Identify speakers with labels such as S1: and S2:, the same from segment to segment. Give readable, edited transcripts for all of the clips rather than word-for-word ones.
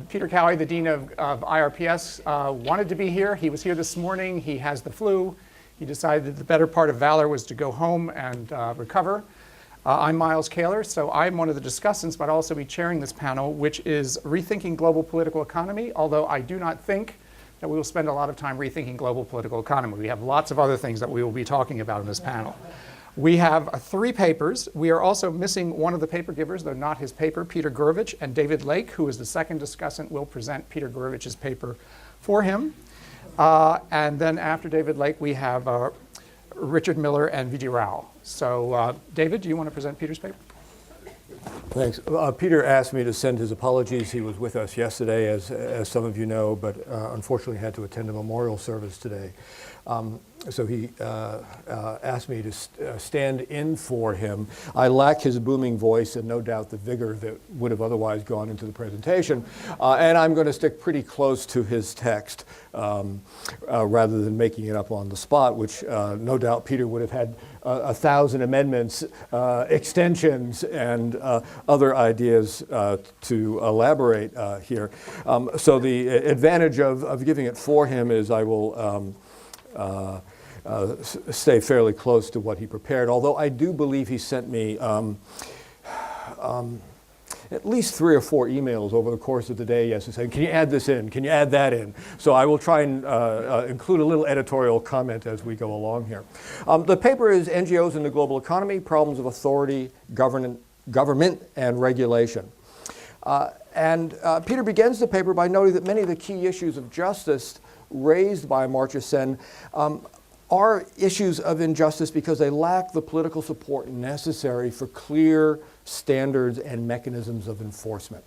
S1: Peter Cowhey, the Dean of IRPS, wanted to be here. He was here this morning. He has the flu. He decided that the better part of valor was to go home and recover. I'm Miles Kahler, so I'm one of the discussants, but I'll also be chairing this panel, which is Rethinking Global Political Economy, although I do not think that we will spend a lot of time rethinking global political economy. We have lots of other things that we will be talking about in this panel. We have 3 papers. We are also missing one of the paper givers, though not his paper. Peter Gourevitch and David Lake, who is the second discussant, will present Peter Gourevitch's paper for him. And then after David Lake, we have Richard Miller and Vijay Rao. So David, do you want to present Peter's paper?
S2: Thanks. Peter asked me to send his apologies. He was with us yesterday, as some of you know, but unfortunately had to attend a memorial service today. So he asked me to stand in for him. I lack his booming voice and no doubt the vigor that would have otherwise gone into the presentation. And I'm going to stick pretty close to his text rather than making it up on the spot, which no doubt Peter would have had 1,000 amendments, extensions, and other ideas to elaborate here. So the advantage of giving it for him is I will stay fairly close to what he prepared, although I do believe he sent me at least 3 or 4 emails over the course of the day yesterday saying, can you add this in? Can you add that in? So I will try and include a little editorial comment as we go along here. The paper is NGOs in the Global Economy, Problems of Authority, Government, and Regulation. Peter begins the paper by noting that many of the key issues of justice raised by Amartya Sen are issues of injustice because they lack the political support necessary for clear standards and mechanisms of enforcement.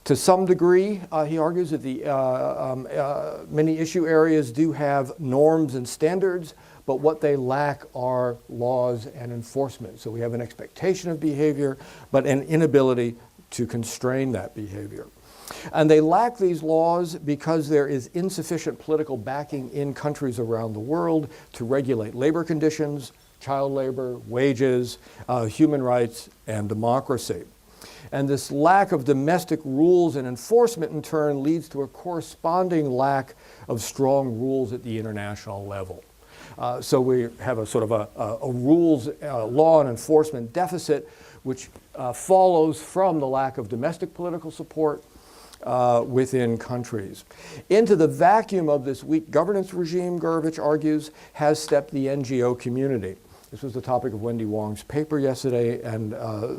S2: To some degree, he argues that the many issue areas do have norms and standards, but what they lack are laws and enforcement. So we have an expectation of behavior, but an inability to constrain that behavior. And they lack these laws because there is insufficient political backing in countries around the world to regulate labor conditions, child labor, wages, human rights, and democracy. And this lack of domestic rules and enforcement in turn leads to a corresponding lack of strong rules at the international level. So we have a sort of a rules, law and enforcement deficit, which follows from the lack of domestic political support within countries. Into the vacuum of this weak governance regime, Gourevitch argues, has stepped the NGO community. This was the topic of Wendy Wong's paper yesterday, and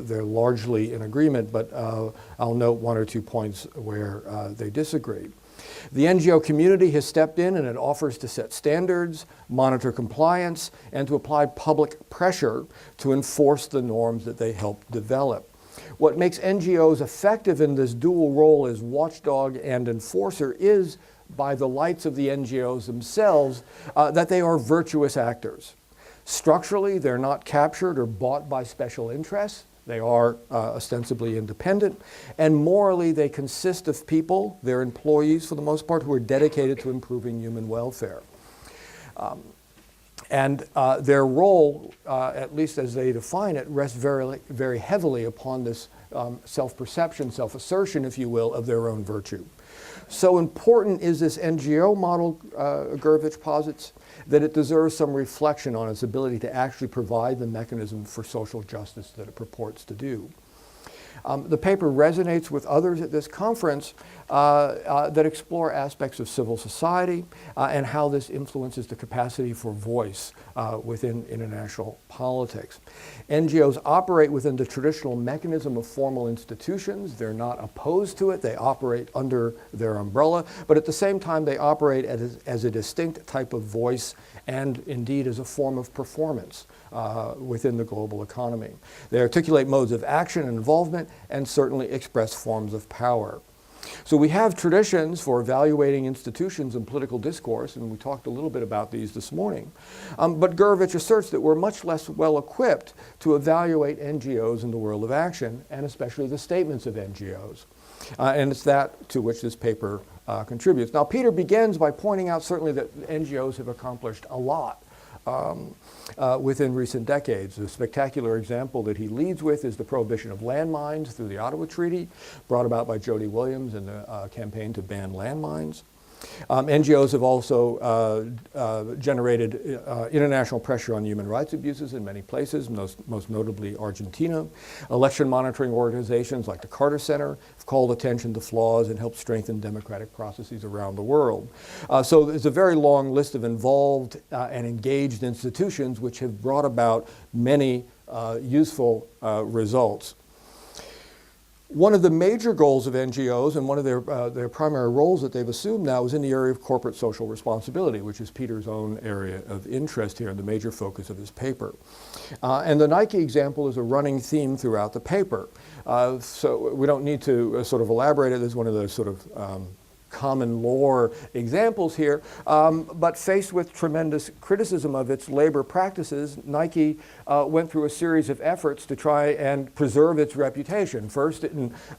S2: they're largely in agreement, but I'll note 1 or 2 points where they disagree. The NGO community has stepped in and it offers to set standards, monitor compliance, and to apply public pressure to enforce the norms that they help develop. What makes NGOs effective in this dual role as watchdog and enforcer is, by the lights of the NGOs themselves, that they are virtuous actors. Structurally, they're not captured or bought by special interests. They are ostensibly independent. And morally, they consist of people, their employees for the most part, who are dedicated to improving human welfare. Their role, at least as they define it, rests very, very heavily upon this self-perception, self-assertion, if you will, of their own virtue. So important is this NGO model, Gourevitch posits, that it deserves some reflection on its ability to actually provide the mechanism for social justice that it purports to do. The paper resonates with others at this conference that explore aspects of civil society and how this influences the capacity for voice within international politics. NGOs operate within the traditional mechanism of formal institutions. They're not opposed to it. They operate under their umbrella, but at the same time they operate as a distinct type of voice and indeed as a form of performance within the global economy. They articulate modes of action and involvement and certainly express forms of power. So we have traditions for evaluating institutions and political discourse, and we talked a little bit about these this morning. But Gourevitch asserts that we're much less well equipped to evaluate NGOs in the world of action, and especially the statements of NGOs. And it's that to which this paper contributes. Now, Peter begins by pointing out certainly that NGOs have accomplished a lot within recent decades. The spectacular example that he leads with is the prohibition of landmines through the Ottawa Treaty, brought about by Jody Williams and the campaign to ban landmines. NGOs have also generated international pressure on human rights abuses in many places, most notably Argentina. Election monitoring organizations like the Carter Center have called attention to flaws and helped strengthen democratic processes around the world. So there's a very long list of involved and engaged institutions which have brought about many useful results. One of the major goals of NGOs and one of their primary roles that they've assumed now is in the area of corporate social responsibility, which is Peter's own area of interest here and the major focus of his paper. And the Nike example is a running theme throughout the paper. So we don't need to sort of elaborate it. This is one of those sort of common lore examples here, but faced with tremendous criticism of its labor practices, Nike went through a series of efforts to try and preserve its reputation. First, it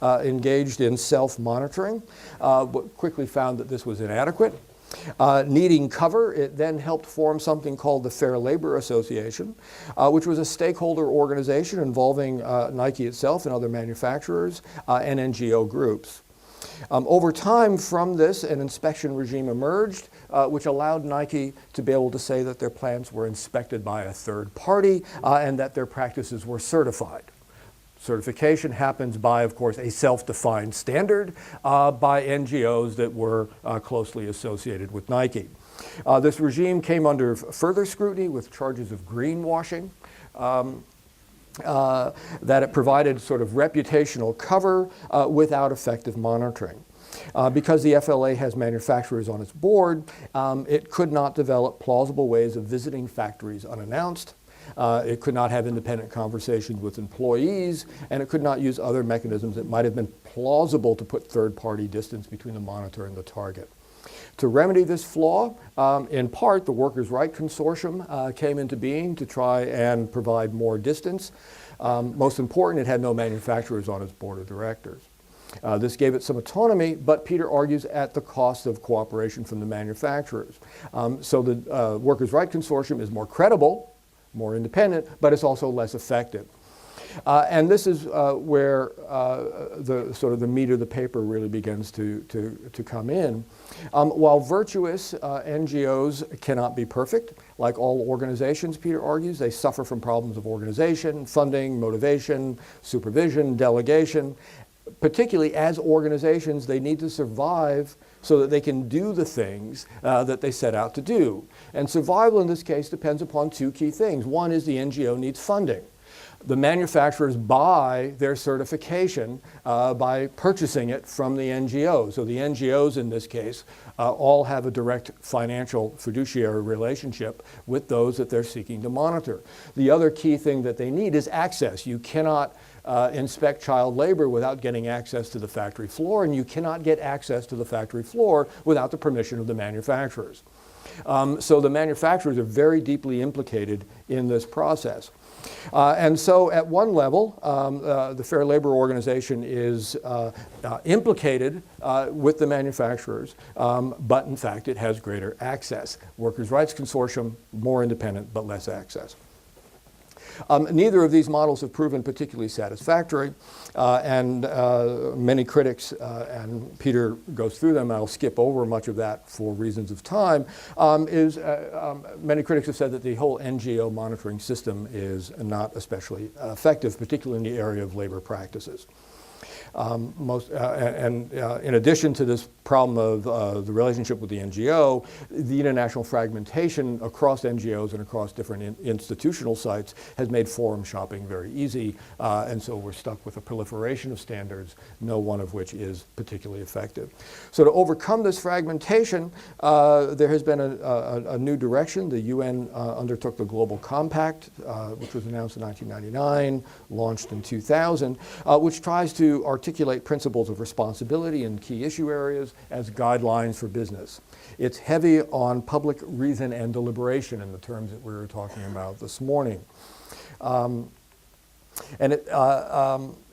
S2: engaged in self-monitoring, but quickly found that this was inadequate. Needing cover, it then helped form something called the Fair Labor Association, which was a stakeholder organization involving Nike itself and other manufacturers and NGO groups. Over time from this, an inspection regime emerged, which allowed Nike to be able to say that their plants were inspected by a third party and that their practices were certified. Certification happens by, of course, a self-defined standard by NGOs that were closely associated with Nike. This regime came under further scrutiny with charges of greenwashing. That it provided sort of reputational cover without effective monitoring. Because the FLA has manufacturers on its board, it could not develop plausible ways of visiting factories unannounced. It could not have independent conversations with employees, and it could not use other mechanisms that might have been plausible to put third-party distance between the monitor and the target. To remedy this flaw, in part, the Workers' Right Consortium came into being to try and provide more distance. Most important, it had no manufacturers on its board of directors. This gave it some autonomy, but Peter argues at the cost of cooperation from the manufacturers. So the Workers' Right Consortium is more credible, more independent, but it's also less effective. And this is where the sort of the meat of the paper really begins to come in. While virtuous, NGOs cannot be perfect. Like all organizations, Peter argues, they suffer from problems of organization, funding, motivation, supervision, delegation. Particularly as organizations, they need to survive so that they can do the things that they set out to do. And survival in this case depends upon two key things. One is the NGO needs funding. The manufacturers buy their certification by purchasing it from the NGO. So the NGOs in this case all have a direct financial fiduciary relationship with those that they're seeking to monitor. The other key thing that they need is access. You cannot inspect child labor without getting access to the factory floor, and you cannot get access to the factory floor without the permission of the manufacturers. So the manufacturers are very deeply implicated in this process. And so at one level, the Fair Labor Organization is implicated with the manufacturers, but in fact it has greater access. Workers' Rights Consortium, more independent but less access. Neither of these models have proven particularly satisfactory, and many critics, and Peter goes through them, I'll skip over much of that for reasons of time, many critics have said that the whole NGO monitoring system is not especially effective, particularly in the area of labor practices. In addition to this problem of the relationship with the NGO, the international fragmentation across NGOs and across different institutional sites has made forum shopping very easy, and so we're stuck with a proliferation of standards, no one of which is particularly effective. So to overcome this fragmentation, there has been a new direction. The UN undertook the Global Compact, which was announced in 1999, launched in 2000, which tries to articulate principles of responsibility in key issue areas as guidelines for business. It's heavy on public reason and deliberation in the terms that we were talking about this morning. And it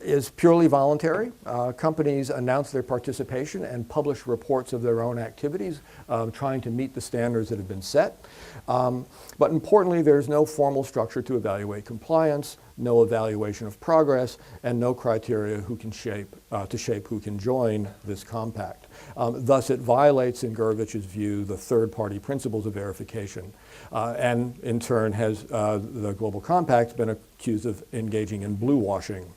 S2: is purely voluntary. Companies announce their participation and publish reports of their own activities, trying to meet the standards that have been set. But importantly, there's no formal structure to evaluate compliance, no evaluation of progress, and no criteria to shape who can join this compact. Thus, it violates, in Gourevitch's view, the third-party principles of verification, and in turn has the Global Compact been accused of engaging in blue washing.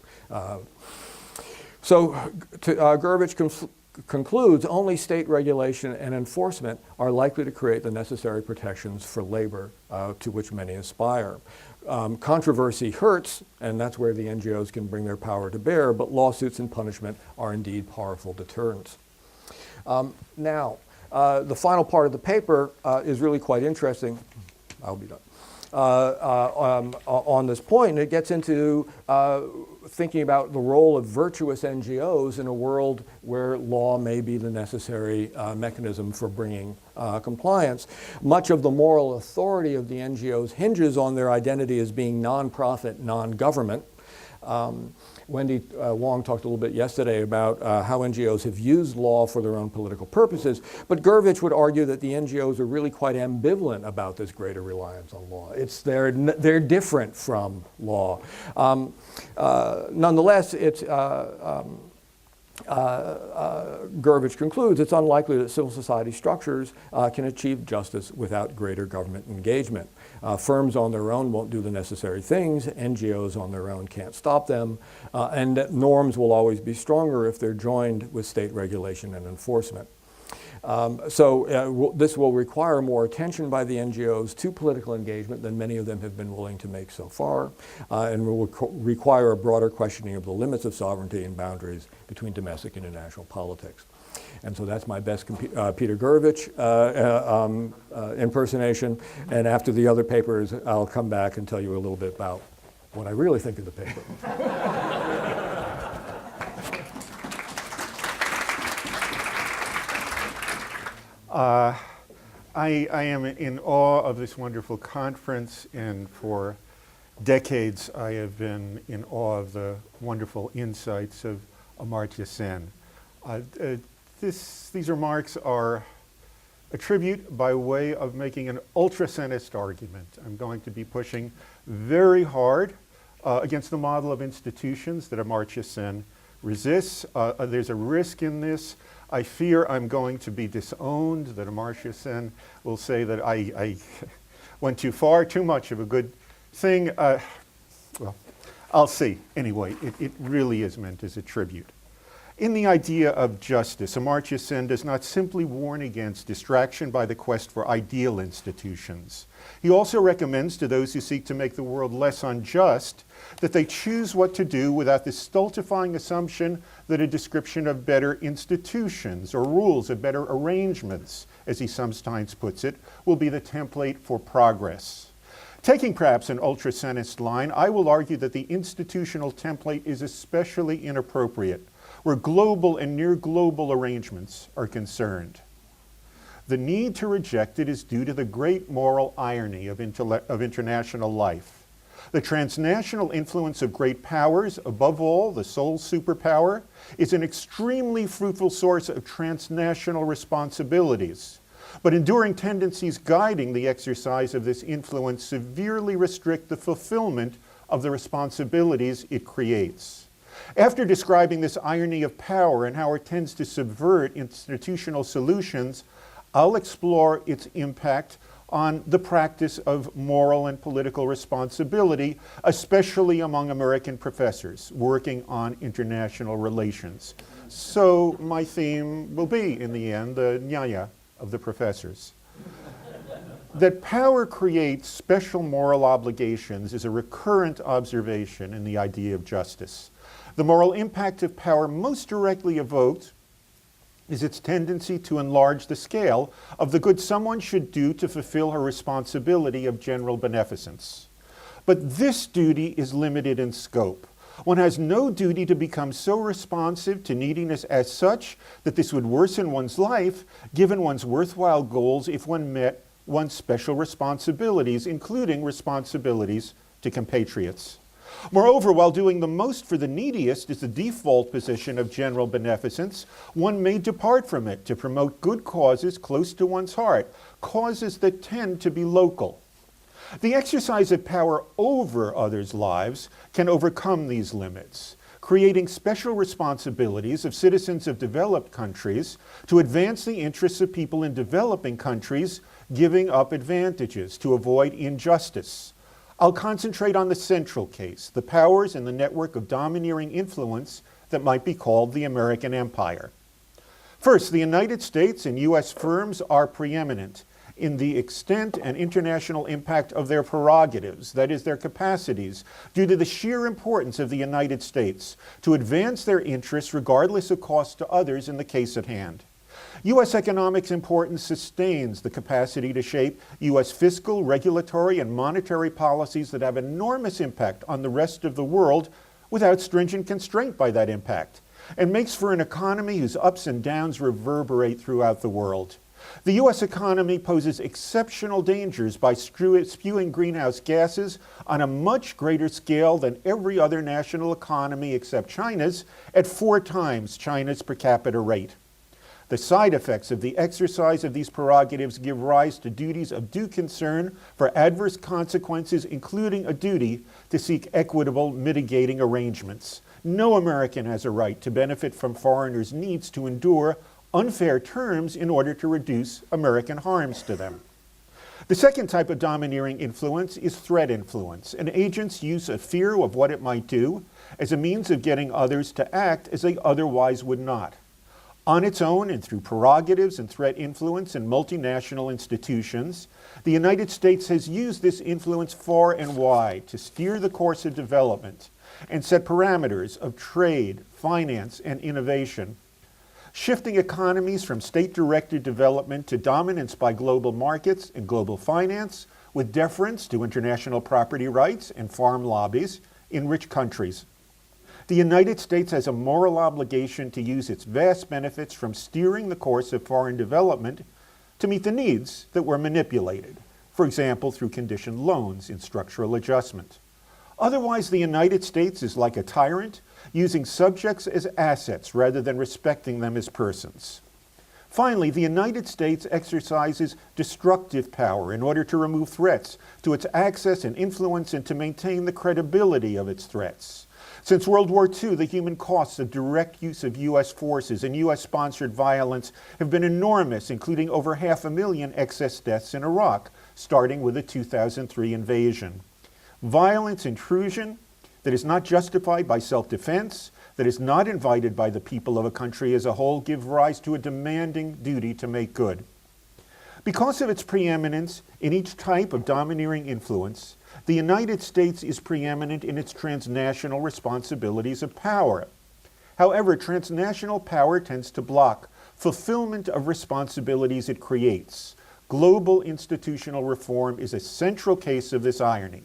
S2: Gourevitch concludes only state regulation and enforcement are likely to create the necessary protections for labor to which many aspire. Controversy hurts, and that's where the NGOs can bring their power to bear, but lawsuits and punishment are indeed powerful deterrents. Now, the final part of the paper is really quite interesting. I'll be done. On this point, it gets into thinking about the role of virtuous NGOs in a world where law may be the necessary mechanism for bringing compliance. Much of the moral authority of the NGOs hinges on their identity as being nonprofit, non-government. Wendy Wong talked a little bit yesterday about how NGOs have used law for their own political purposes, but Gourevitch would argue that the NGOs are really quite ambivalent about this greater reliance on law. They're different from law. Nonetheless, Gourevitch concludes it's unlikely that civil society structures can achieve justice without greater government engagement. Firms on their own won't do the necessary things. NGOs on their own can't stop them. And that norms will always be stronger if they're joined with state regulation and enforcement. This will require more attention by the NGOs to political engagement than many of them have been willing to make so far, and will require a broader questioning of the limits of sovereignty and boundaries between domestic and international politics. And so that's my best Peter Gourevitch impersonation. And after the other papers, I'll come back and tell you a little bit about what I really think of the paper.
S3: I am in awe of this wonderful conference, and for decades I have been in awe of the wonderful insights of Amartya Sen. These remarks are a tribute by way of making an ultra-centist argument. I'm going to be pushing very hard against the model of institutions that Amartya Sen resists. There's a risk in this. I fear I'm going to be disowned, that Amartya Sen will say that I went too far, too much of a good thing. Well, I'll see. Anyway, it really is meant as a tribute. In the idea of justice, Amartya Sen does not simply warn against distraction by the quest for ideal institutions. He also recommends to those who seek to make the world less unjust that they choose what to do without the stultifying assumption that a description of better institutions or rules of better arrangements, as he sometimes puts it, will be the template for progress. Taking perhaps an ultra-centist line, I will argue that the institutional template is especially inappropriate where global and near global arrangements are concerned. The need to reject it is due to the great moral irony of international life. The transnational influence of great powers, above all the sole superpower, is an extremely fruitful source of transnational responsibilities. But enduring tendencies guiding the exercise of this influence severely restrict the fulfillment of the responsibilities it creates. After describing this irony of power and how it tends to subvert institutional solutions, I'll explore its impact on the practice of moral and political responsibility, especially among American professors working on international relations. So my theme will be, in the end, the nyaya of the professors. That power creates special moral obligations is a recurrent observation in the idea of justice. The moral impact of power most directly evoked is its tendency to enlarge the scale of the good someone should do to fulfill her responsibility of general beneficence. But this duty is limited in scope. One has no duty to become so responsive to neediness as such that this would worsen one's life, given one's worthwhile goals if one met one's special responsibilities, including responsibilities to compatriots. Moreover, while doing the most for the neediest is the default position of general beneficence, one may depart from it to promote good causes close to one's heart, causes that tend to be local. The exercise of power over others' lives can overcome these limits, creating special responsibilities of citizens of developed countries to advance the interests of people in developing countries, giving up advantages to avoid injustice. I'll concentrate on the central case, the powers and the network of domineering influence that might be called the American empire. First, the United States and U.S. firms are preeminent in the extent and international impact of their prerogatives, that is, their capacities, due to the sheer importance of the United States to advance their interests regardless of cost to others in the case at hand. U.S. economics importance sustains the capacity to shape U.S. fiscal, regulatory, and monetary policies that have enormous impact on the rest of the world without stringent constraint by that impact, and makes for an economy whose ups and downs reverberate throughout the world. The U.S. economy poses exceptional dangers by spewing greenhouse gases on a much greater scale than every other national economy except China's, at 4 times China's per capita rate. The side effects of the exercise of these prerogatives give rise to duties of due concern for adverse consequences, including a duty to seek equitable mitigating arrangements. No American has a right to benefit from foreigners' needs to endure unfair terms in order to reduce American harms to them. The second type of domineering influence is threat influence, an agent's use of fear of what it might do as a means of getting others to act as they otherwise would not. On its own and through prerogatives and threat influence in multinational institutions, the United States has used this influence far and wide to steer the course of development and set parameters of trade, finance, and innovation, shifting economies from state-directed development to dominance by global markets and global finance, with deference to international property rights and farm lobbies in rich countries. The United States has a moral obligation to use its vast benefits from steering the course of foreign development to meet the needs that were manipulated, for example, through conditioned loans in structural adjustment. Otherwise, the United States is like a tyrant, using subjects as assets rather than respecting them as persons. Finally, the United States exercises destructive power in order to remove threats to its access and influence and to maintain the credibility of its threats. Since World War II, the human costs of direct use of U.S. forces and U.S.-sponsored violence have been enormous, including over 500,000 excess deaths in Iraq, starting with the 2003 invasion. Violence intrusion that is not justified by self-defense, that is not invited by the people of a country as a whole, give rise to a demanding duty to make good. Because of its preeminence in each type of domineering influence, the United States is preeminent in its transnational responsibilities of power. However, transnational power tends to block fulfillment of responsibilities it creates. Global institutional reform is a central case of this irony.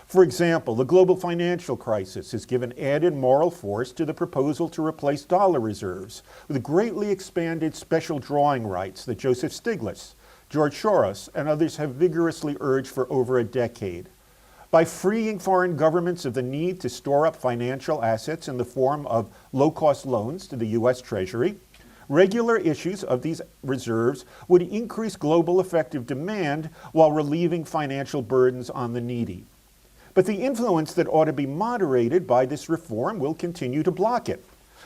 S3: For example, the global financial crisis has given added moral force to the proposal to replace dollar reserves with greatly expanded special drawing rights that Joseph Stiglitz, George Soros, and others have vigorously urged for over a decade. By freeing foreign governments of the need to store up financial assets in the form of low-cost loans to the U.S. Treasury, regular issues of these reserves would increase global effective demand while relieving financial burdens on the needy. But the influence that ought to be moderated by this reform will continue to block it,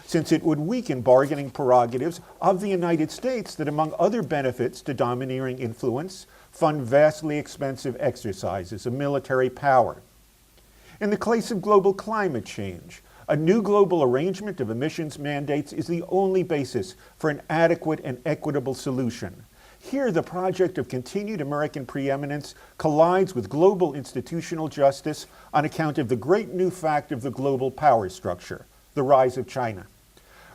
S3: since it would weaken bargaining prerogatives of the United States that, among other benefits to domineering influence, fund vastly expensive exercises of military power. In the case of global climate change, a new global arrangement of emissions mandates is the only basis for an adequate and equitable solution. Here, the project of continued American preeminence collides with global institutional justice on account of the great new fact of the global power structure, the rise of China.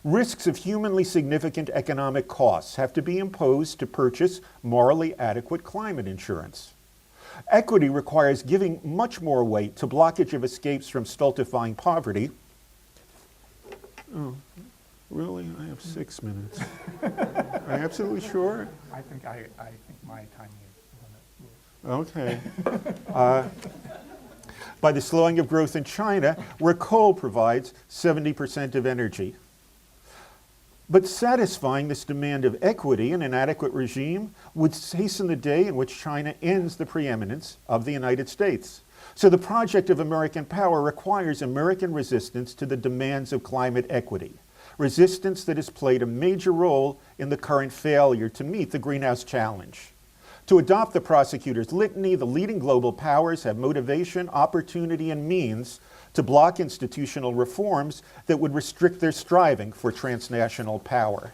S3: Risks of humanly significant economic costs have to be imposed to purchase morally adequate climate insurance. Equity requires giving much more weight to blockage of escapes from stultifying poverty. Oh, really? I have 6 minutes. Are you absolutely sure?
S1: I think my timing is limit.
S3: Okay. by the slowing of growth in China, where coal provides 70% of energy. But satisfying this demand of equity in an adequate regime would hasten the day in which China ends the preeminence of the United States. So the project of American power requires American resistance to the demands of climate equity, resistance that has played a major role in the current failure to meet the greenhouse challenge. To adopt the prosecutor's litany, the leading global powers have motivation, opportunity, and means to block institutional reforms that would restrict their striving for transnational power.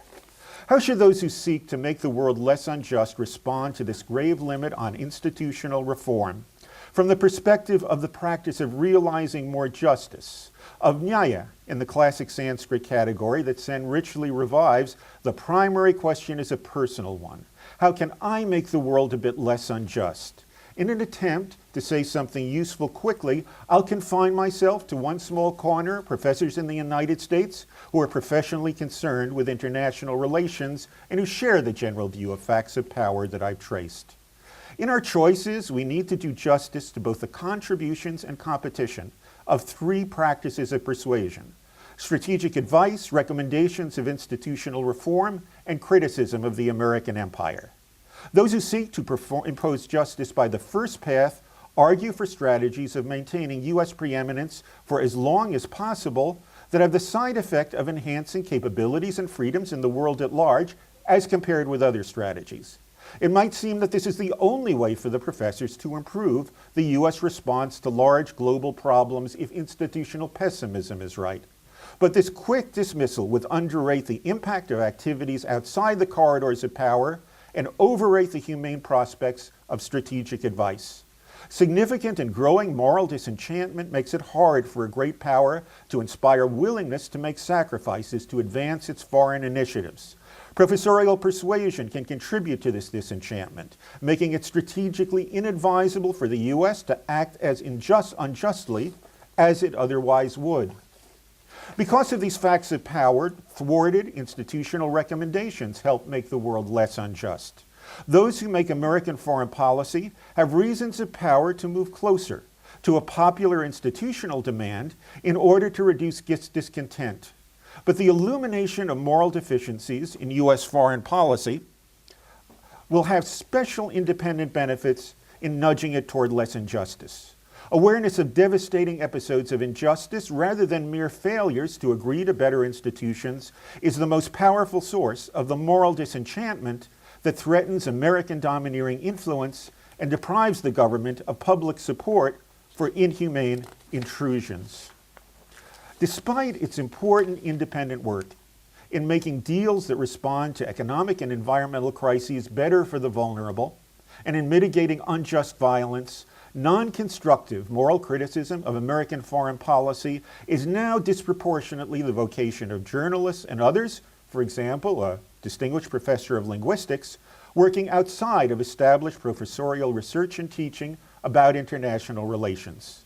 S3: How should those who seek to make the world less unjust respond to this grave limit on institutional reform? From the perspective of the practice of realizing more justice, of nyaya in the classic Sanskrit category that Sen richly revives, the primary question is a personal one. How can I make the world a bit less unjust? In an attempt to say something useful quickly, I'll confine myself to one small corner, professors in the United States who are professionally concerned with international relations and who share the general view of facts of power that I've traced. In our choices, we need to do justice to both the contributions and competition of three practices of persuasion: strategic advice, recommendations of institutional reform, and criticism of the American empire. Those who seek to impose justice by the first path argue for strategies of maintaining U.S. preeminence for as long as possible that have the side effect of enhancing capabilities and freedoms in the world at large as compared with other strategies. It might seem that this is the only way for the professors to improve the U.S. response to large global problems if institutional pessimism is right. But this quick dismissal would underrate the impact of activities outside the corridors of power and overrate the humane prospects of strategic advice. Significant and growing moral disenchantment makes it hard for a great power to inspire willingness to make sacrifices to advance its foreign initiatives. Professorial persuasion can contribute to this disenchantment, making it strategically inadvisable for the U.S. to act as unjustly as it otherwise would. Because of these facts of power, thwarted institutional recommendations help make the world less unjust. Those who make American foreign policy have reasons of power to move closer to a popular institutional demand in order to reduce discontent. But the illumination of moral deficiencies in U.S. foreign policy will have special independent benefits in nudging it toward less injustice. Awareness of devastating episodes of injustice rather than mere failures to agree to better institutions is the most powerful source of the moral disenchantment that threatens American domineering influence and deprives the government of public support for inhumane intrusions. Despite its important independent work in making deals that respond to economic and environmental crises better for the vulnerable, and in mitigating unjust violence, non-constructive moral criticism of American foreign policy is now disproportionately the vocation of journalists and others, for example, a distinguished professor of linguistics, working outside of established professorial research and teaching about international relations.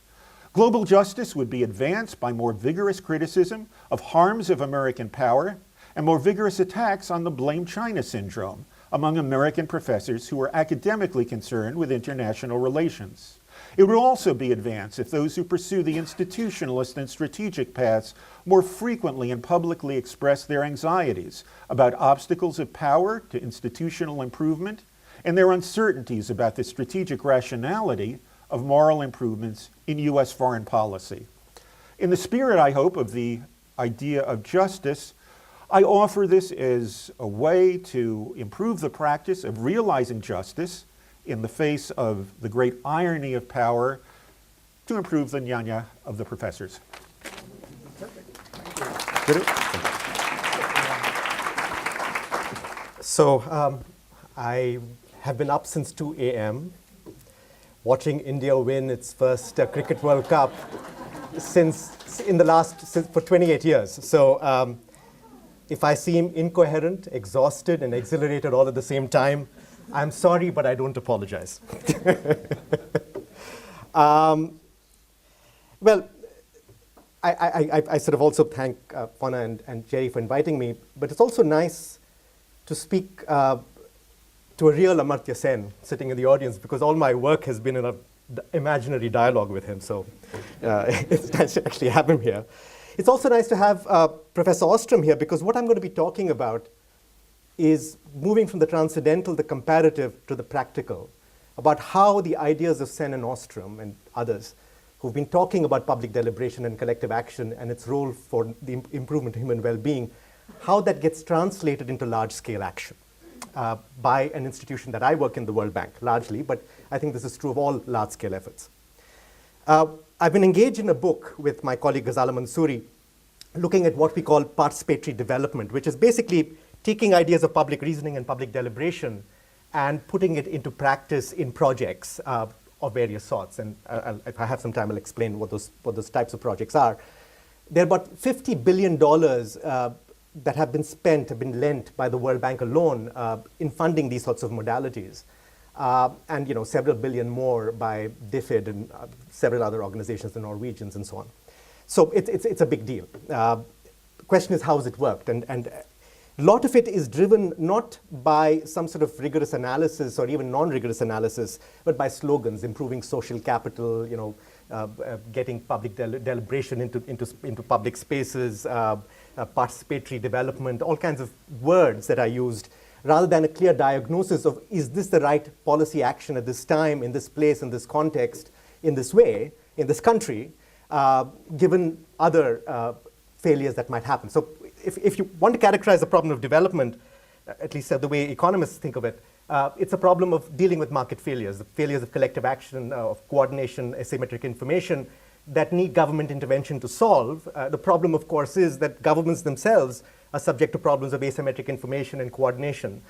S3: Global justice would be advanced by more vigorous criticism of harms of American power and more vigorous attacks on the blame China syndrome among American professors who are academically concerned with international relations. It would also be advanced if those who pursue the institutionalist and strategic paths more frequently and publicly express their anxieties about obstacles of power to institutional improvement and their uncertainties about the strategic rationality of moral improvements in U.S. foreign policy. In the spirit, I hope, of the idea of justice, I offer this as a way to improve the practice of realizing justice in the face of the great irony of power, to improve the nyanya of the professors.
S4: So I have been up since 2 a.m. watching India win its first Cricket World Cup for 28 years. So if I seem incoherent, exhausted, and exhilarated all at the same time, I'm sorry, but I don't apologize. Well, I sort of also thank Fauna and Jerry for inviting me, but it's also nice to speak to a real Amartya Sen sitting in the audience, because all my work has been in a imaginary dialogue with him, so it's nice to actually have him here. It's also nice to have Professor Ostrom here, because what I'm going to be talking about is moving from the transcendental, the comparative, to the practical, about how the ideas of Sen and Ostrom and others who've been talking about public deliberation and collective action and its role for the improvement of human well-being, how that gets translated into large-scale action by an institution that I work in, the World Bank, largely, but I think this is true of all large-scale efforts. I've been engaged in a book with my colleague Ghazala Mansouri, looking at what we call participatory development, which is basically taking ideas of public reasoning and public deliberation and putting it into practice in projects of various sorts. And if I have some time, I'll explain what those types of projects are. There are about $50 billion that have been lent by the World Bank alone in funding these sorts of modalities. And several billion more by DFID and several other organizations, the Norwegians and so on. So it's a big deal. The question is, how has it worked? And a lot of it is driven not by some sort of rigorous analysis or even non-rigorous analysis, but by slogans: improving social capital, getting public deliberation into public spaces, participatory development, all kinds of words that are used, rather than a clear diagnosis of, is this the right policy action at this time, in this place, in this context, in this way, in this country, given other failures that might happen. So if you want to characterize the problem of development, at least the way economists think of it, it's a problem of dealing with market failures, the failures of collective action, of coordination, asymmetric information that need government intervention to solve. The problem, of course, is that governments themselves are subject to problems of asymmetric information and coordination.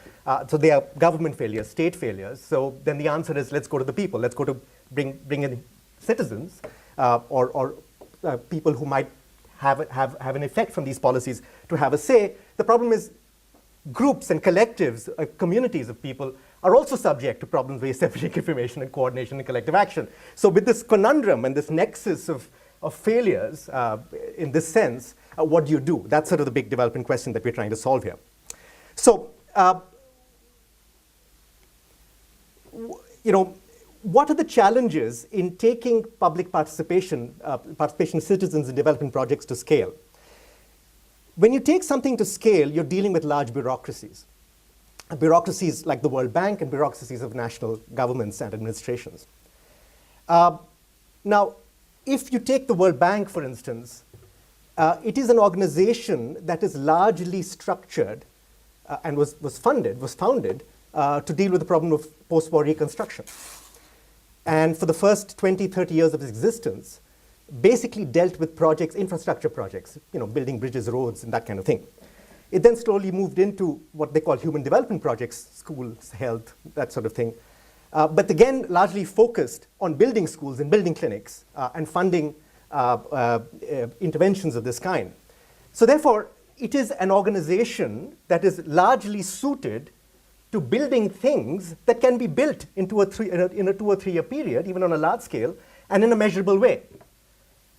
S4: So they are government failures, state failures. So then the answer is, let's go to the people. Let's go to bring in citizens or people who might have an effect from these policies to have a say. The problem is groups and collectives, communities of people are also subject to problems of asymmetric information and coordination and collective action. So with this conundrum and this nexus of failures in this sense, what do you do? That's sort of the big development question that we're trying to solve here. So, what are the challenges in taking public participation of citizens in development projects to scale? When you take something to scale, you're dealing with large bureaucracies. Bureaucracies like the World Bank and bureaucracies of national governments and administrations. Now, if you take the World Bank, for instance, it is an organization that is largely structured and was founded to deal with the problem of post-war reconstruction. And for the first 20, 30 years of its existence, basically dealt with projects, infrastructure projects, building bridges, roads, and that kind of thing. It then slowly moved into what they call human development projects, schools, health, that sort of thing. But again, largely focused on building schools and building clinics and funding interventions of this kind. So therefore, it is an organization that is largely suited to building things that can be built in a 2 or 3 year period, even on a large scale, and in a measurable way.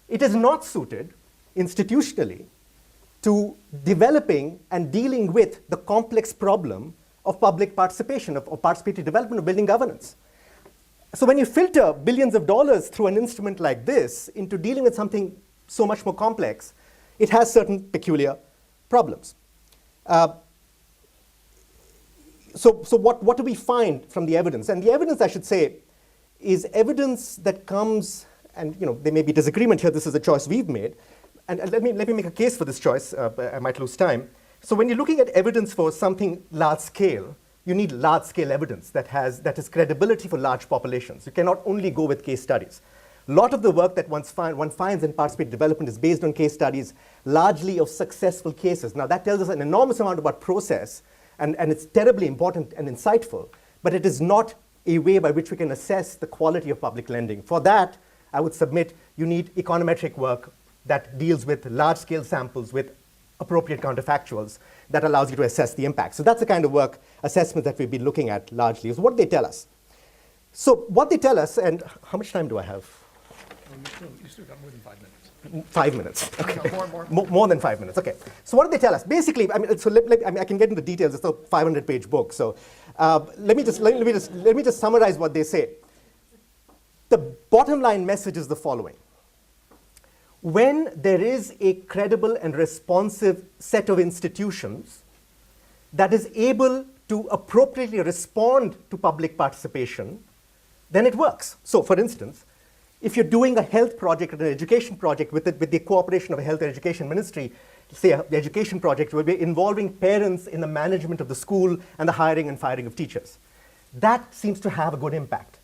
S4: It is not suited institutionally to developing and dealing with the complex problem of public participation, of participatory development, of building governance. So when you filter billions of dollars through an instrument like this into dealing with something so much more complex, it has certain peculiar problems. So what do we find from the evidence? And the evidence, I should say, is evidence that comes, and there may be disagreement here, this is a choice we've made, and let me make a case for this choice, I might lose time. So when you're looking at evidence for something large scale, you need large scale evidence that has credibility for large populations. You cannot only go with case studies. A lot of the work that one finds in participatory development is based on case studies, largely of successful cases. Now that tells us an enormous amount about process, and it's terribly important and insightful, but it is not a way by which we can assess the quality of public lending. For that, I would submit you need econometric work that deals with large-scale samples with appropriate counterfactuals that allows you to assess the impact. So that's the kind of work assessment that we've been looking at largely. So what do they tell us? So what they tell us, and how much time do I have?
S1: You still got more than 5 minutes.
S4: 5 minutes. Okay.
S1: No,
S4: more than 5 minutes. Okay. So what do they tell us? Basically, I can get into details. It's a 500-page book. So let me just summarize what they say. The bottom line message is the following. When there is a credible and responsive set of institutions that is able to appropriately respond to public participation, then it works. So, for instance, if you're doing a health project or an education project with the cooperation of a health and education ministry, say the education project will be involving parents in the management of the school and the hiring and firing of teachers. That seems to have a good impact.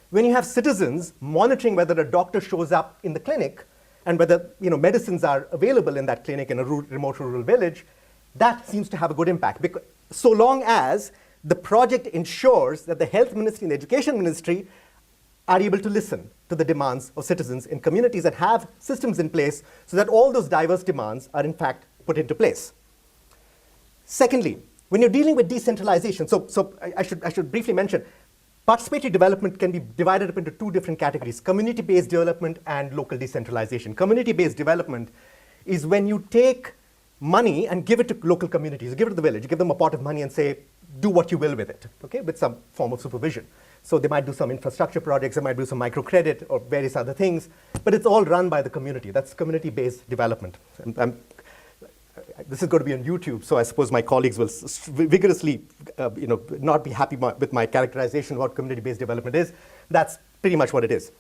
S4: When you have citizens monitoring whether a doctor shows up in the clinic and whether medicines are available in that clinic in a remote rural village, that seems to have a good impact. Because so long as the project ensures that the health ministry and the education ministry are able to listen to the demands of citizens in communities that have systems in place so that all those diverse demands are in fact put into place. Secondly, when you're dealing with decentralization, so I should briefly mention, participatory development can be divided up into two different categories: community-based development and local decentralization. Community-based development is when you take money and give it to local communities, give it to the village, give them a pot of money and say, do what you will with it, okay, with some form of supervision. So they might do some infrastructure projects, they might do some microcredit or various other things, but it's all run by the community. That's community-based development. And this is going to be on YouTube, so I suppose my colleagues will vigorously not be happy with my characterization of what community-based development is. That's pretty much what it is.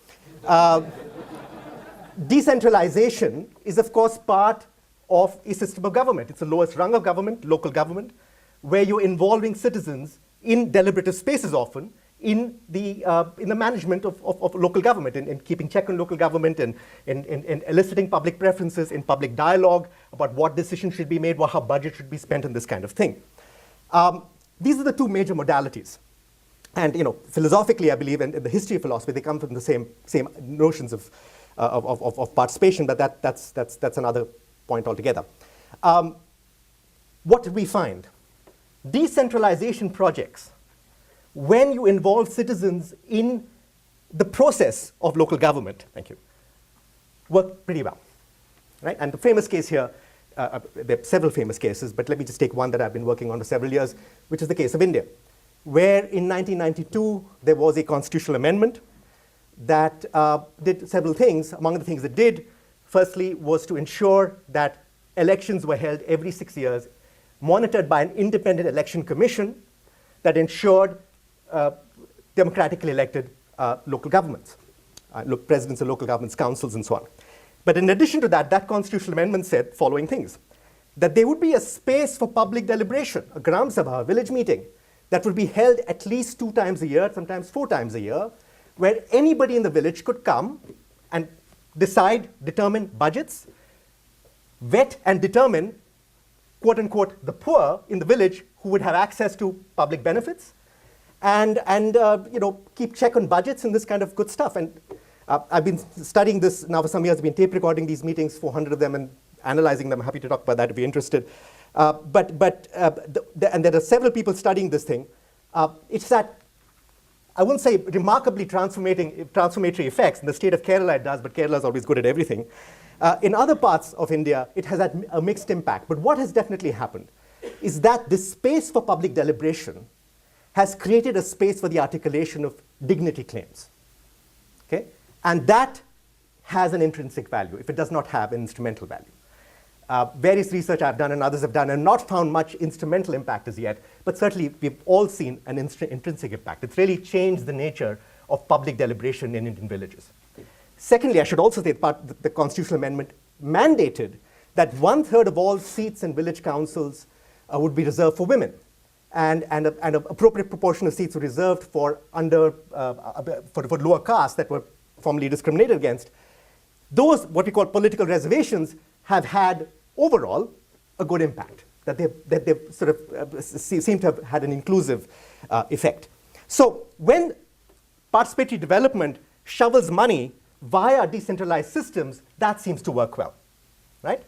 S4: Decentralization is, of course, part of a system of government. It's the lowest rung of government, local government, where you're involving citizens in deliberative spaces often, in the management of local government, in keeping check on local government, and in eliciting public preferences, in public dialogue about what decisions should be made, how budget should be spent, and this kind of thing. These are the two major modalities. And philosophically, I believe, and in the history of philosophy, they come from the same notions of participation, but that's another point altogether. What did we find? Decentralization projects, when you involve citizens in the process of local government, work pretty well, right? And the famous case here, there are several famous cases, but let me just take one that I've been working on for several years, which is the case of India, where in 1992 there was a constitutional amendment that did several things. Among the things it did, firstly, was to ensure that elections were held every 6 years, monitored by an independent election commission that ensured democratically elected local governments, presidents of local governments, councils, and so on. But in addition to that, that constitutional amendment said following things: that there would be a space for public deliberation, a Gram Sabha, a village meeting, that would be held at least 2 times a year, sometimes 4 times a year, where anybody in the village could come and determine budgets, vet and determine, quote unquote, the poor in the village who would have access to public benefits, and keep check on budgets and this kind of good stuff. And I've been studying this now for some years. I've been tape recording these meetings, 400 of them, and analyzing them. I'm happy to talk about that if you're interested. And there are several people studying this thing. It's that, I wouldn't say remarkably transformatory effects. In the state of Kerala it does, but Kerala is always good at everything. In other parts of India, it has had a mixed impact. But what has definitely happened is that this space for public deliberation has created a space for the articulation of dignity claims. Okay? And that has an intrinsic value, if it does not have an instrumental value. Various research I've done and others have done and not found much instrumental impact as yet, but certainly we've all seen an intrinsic impact. It's really changed the nature of public deliberation in Indian villages. Secondly, I should also say that the constitutional amendment mandated that 1/3 of all seats in village councils would be reserved for women, and an appropriate proportion of seats were reserved for lower castes that were formerly discriminated against. Those, what we call political reservations, have had overall a good impact, that they've sort of seem to have had an inclusive effect. So when participatory development shovels money via decentralized systems, that seems to work well, right?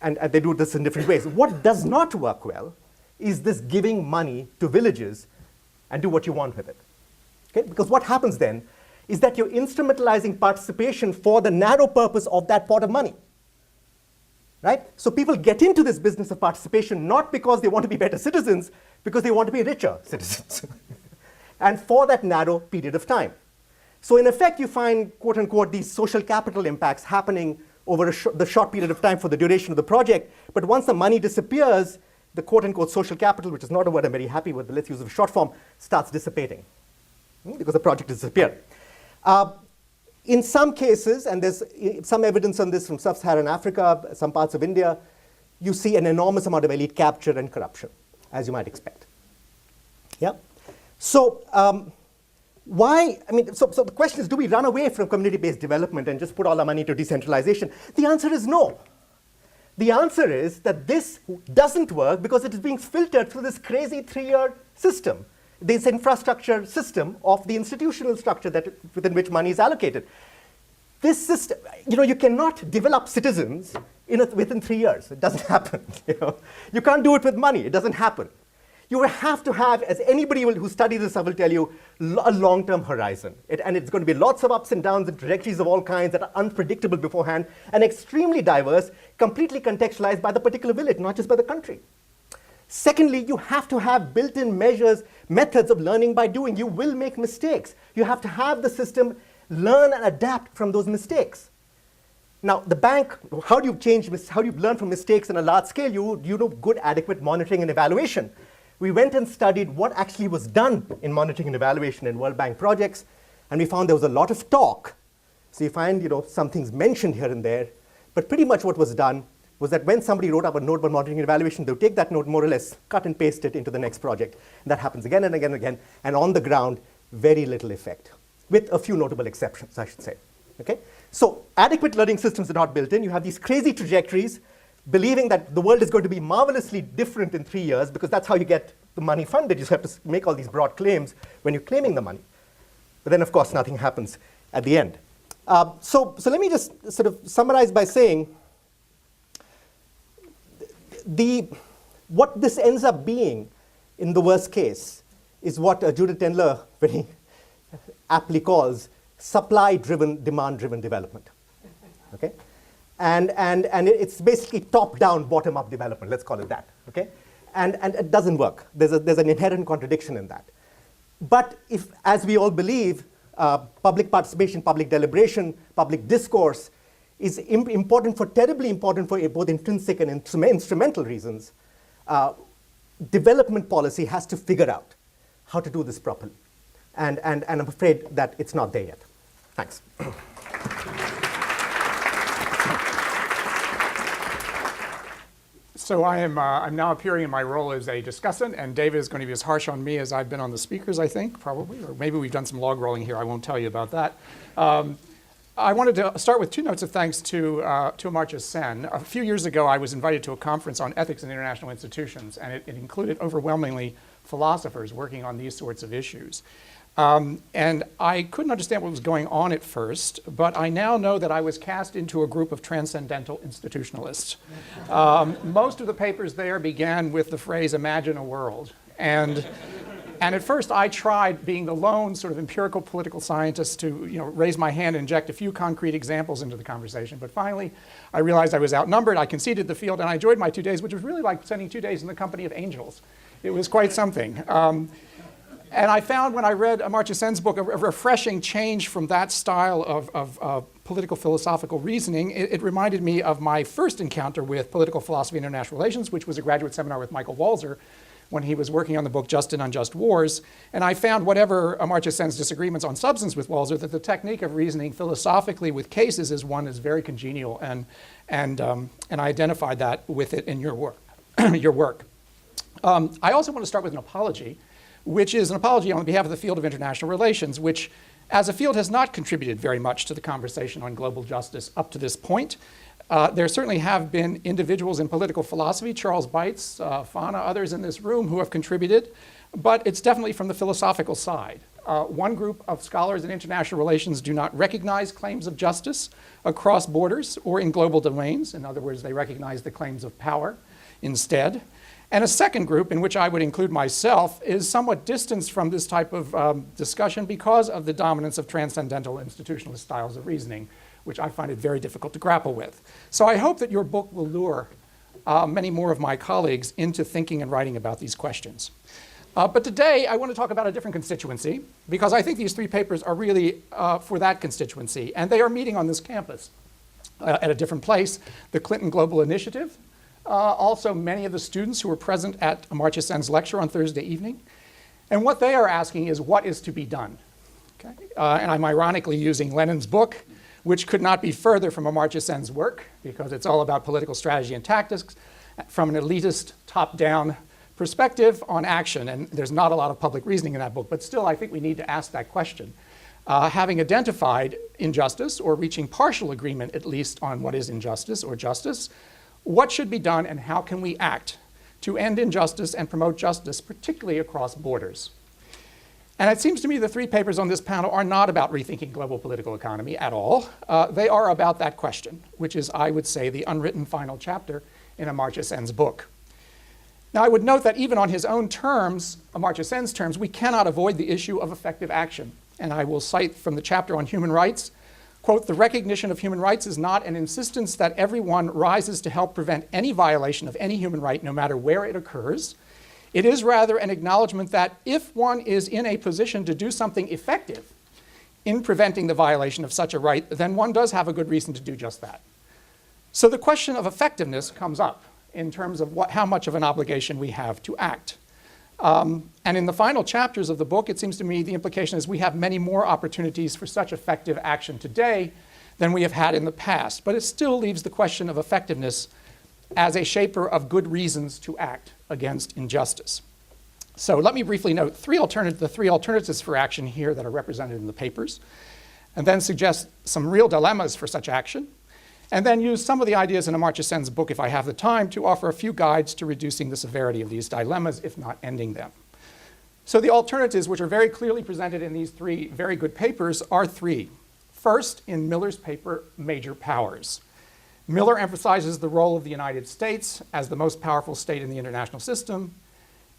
S4: And they do this in different ways. What does not work well is this giving money to villages and do what you want with it. Okay? Because what happens then is that you're instrumentalizing participation for the narrow purpose of that pot of money. Right? So people get into this business of participation not because they want to be better citizens, because they want to be richer citizens. And for that narrow period of time. So in effect, you find, quote unquote, these social capital impacts happening over the short period of time for the duration of the project. But once the money disappears, the quote unquote social capital, which is not a word I'm very happy with, but let's use a short form, starts dissipating because the project disappeared. In some cases, and there's some evidence on this from sub-Saharan Africa, some parts of India, you see an enormous amount of elite capture and corruption, as you might expect. Yeah. So so the question is, do we run away from community-based development and just put all our money to decentralization? The answer is no. The answer is that this doesn't work because it is being filtered through this crazy 3-year system, this infrastructure system of the institutional structure within which money is allocated. This system, you cannot develop citizens within 3 years. It doesn't happen. You can't do it with money. It doesn't happen. You will have to have, as anybody who studies this will tell you, a long-term horizon. And it's going to be lots of ups and downs and trajectories of all kinds that are unpredictable beforehand and extremely diverse, completely contextualized by the particular village, not just by the country. Secondly, you have to have built-in methods of learning by doing. You will make mistakes. You have to have the system learn and adapt from those mistakes. Now, the bank, how do you learn from mistakes on a large scale? You do good, adequate monitoring and evaluation. We went and studied what actually was done in monitoring and evaluation in World Bank projects, and we found there was a lot of talk. So you find, some things mentioned here and there, but pretty much what was done was that when somebody wrote up a note about monitoring and evaluation, they would take that note more or less, cut and paste it into the next project. And that happens again and again and again, and on the ground, very little effect, with a few notable exceptions, I should say. Okay? So adequate learning systems are not built in. You have these crazy trajectories, believing that the world is going to be marvelously different in 3 years because that's how you get the money funded. You just have to make all these broad claims when you're claiming the money. But then, of course, nothing happens at the end. So let me just sort of summarize by saying what this ends up being in the worst case is what Judith Tendler very aptly calls supply-driven, demand-driven development. Okay? And it's basically top-down, bottom-up development, let's call it that. Okay? And it doesn't work. There's an inherent contradiction in that. But if, as we all believe, public participation, public deliberation, public discourse is terribly important for both intrinsic and instrumental reasons, development policy has to figure out how to do this properly. And I'm afraid that it's not there yet. Thanks.
S1: So I'm now appearing in my role as a discussant, and David is going to be as harsh on me as I've been on the speakers, I think, probably. Or maybe we've done some log rolling here. I won't tell you about that. I wanted to start with 2 notes of thanks to Amartya Sen. A few years ago, I was invited to a conference on ethics in international institutions, and it included overwhelmingly philosophers working on these sorts of issues. And I couldn't understand what was going on at first, but I now know that I was cast into a group of transcendental institutionalists. Most of the papers there began with the phrase, "Imagine a world." And at first I tried, being the lone sort of empirical political scientist, to raise my hand and inject a few concrete examples into the conversation. But finally, I realized I was outnumbered. I conceded the field, and I enjoyed my 2 days, which was really like spending 2 days in the company of angels. It was quite something. And I found when I read Amartya Sen's book a refreshing change from that style of political philosophical reasoning. It reminded me of my first encounter with political philosophy and international relations, which was a graduate seminar with Michael Walzer when he was working on the book Just and Unjust Wars. And I found, whatever Amartya Sen's disagreements on substance with Walzer, that the technique of reasoning philosophically with cases is one that's very congenial, and I identified that with it in your work. your work. I also want to start with an apology, which is an apology on behalf of the field of international relations, which as a field has not contributed very much to the conversation on global justice up to this point. There certainly have been individuals in political philosophy, Charles Beitz, Fana, others in this room who have contributed, but it's definitely from the philosophical side. One group of scholars in international relations do not recognize claims of justice across borders or in global domains. In other words, they recognize the claims of power instead. And a second group, in which I would include myself, is somewhat distanced from this type of discussion because of the dominance of transcendental institutionalist styles of reasoning, which I find it very difficult to grapple with. So I hope that your book will lure many more of my colleagues into thinking and writing about these questions. But today, I want to talk about a different constituency, because I think these three papers are really for that constituency, and they are meeting on this campus at a different place, the Clinton Global Initiative. Also, many of the students who were present at Amartya Sen's lecture on Thursday evening. And what they are asking is, what is to be done? Okay? And I'm ironically using Lenin's book, which could not be further from Amartya Sen's work, because it's all about political strategy and tactics from an elitist, top-down perspective on action. And there's not a lot of public reasoning in that book, but still I think we need to ask that question. Having identified injustice, or reaching partial agreement at least on what is injustice or justice, what should be done and how can we act to end injustice and promote justice, particularly across borders? And it seems to me the three papers on this panel are not about rethinking global political economy at all. They are about that question, which is, I would say, the unwritten final chapter in Amartya Sen's book. Now, I would note that even on his own terms, Amartya Sen's terms, we cannot avoid the issue of effective action. And I will cite from the chapter on human rights, quote, "The recognition of human rights is not an insistence that everyone rises to help prevent any violation of any human right, no matter where it occurs. It is rather an acknowledgement that if one is in a position to do something effective in preventing the violation of such a right, then one does have a good reason to do just that." So the question of effectiveness comes up in terms of how much of an obligation we have to act. And in the final chapters of the book, it seems to me the implication is we have many more opportunities for such effective action today than we have had in the past. But it still leaves the question of effectiveness as a shaper of good reasons to act against injustice. So let me briefly note the three alternatives for action here that are represented in the papers, and then suggest some real dilemmas for such action, and then use some of the ideas in Amartya Sen's book, if I have the time, to offer a few guides to reducing the severity of these dilemmas, if not ending them. So the alternatives, which are very clearly presented in these three very good papers, are three. First, in Miller's paper, Major Powers. Miller emphasizes the role of the United States as the most powerful state in the international system,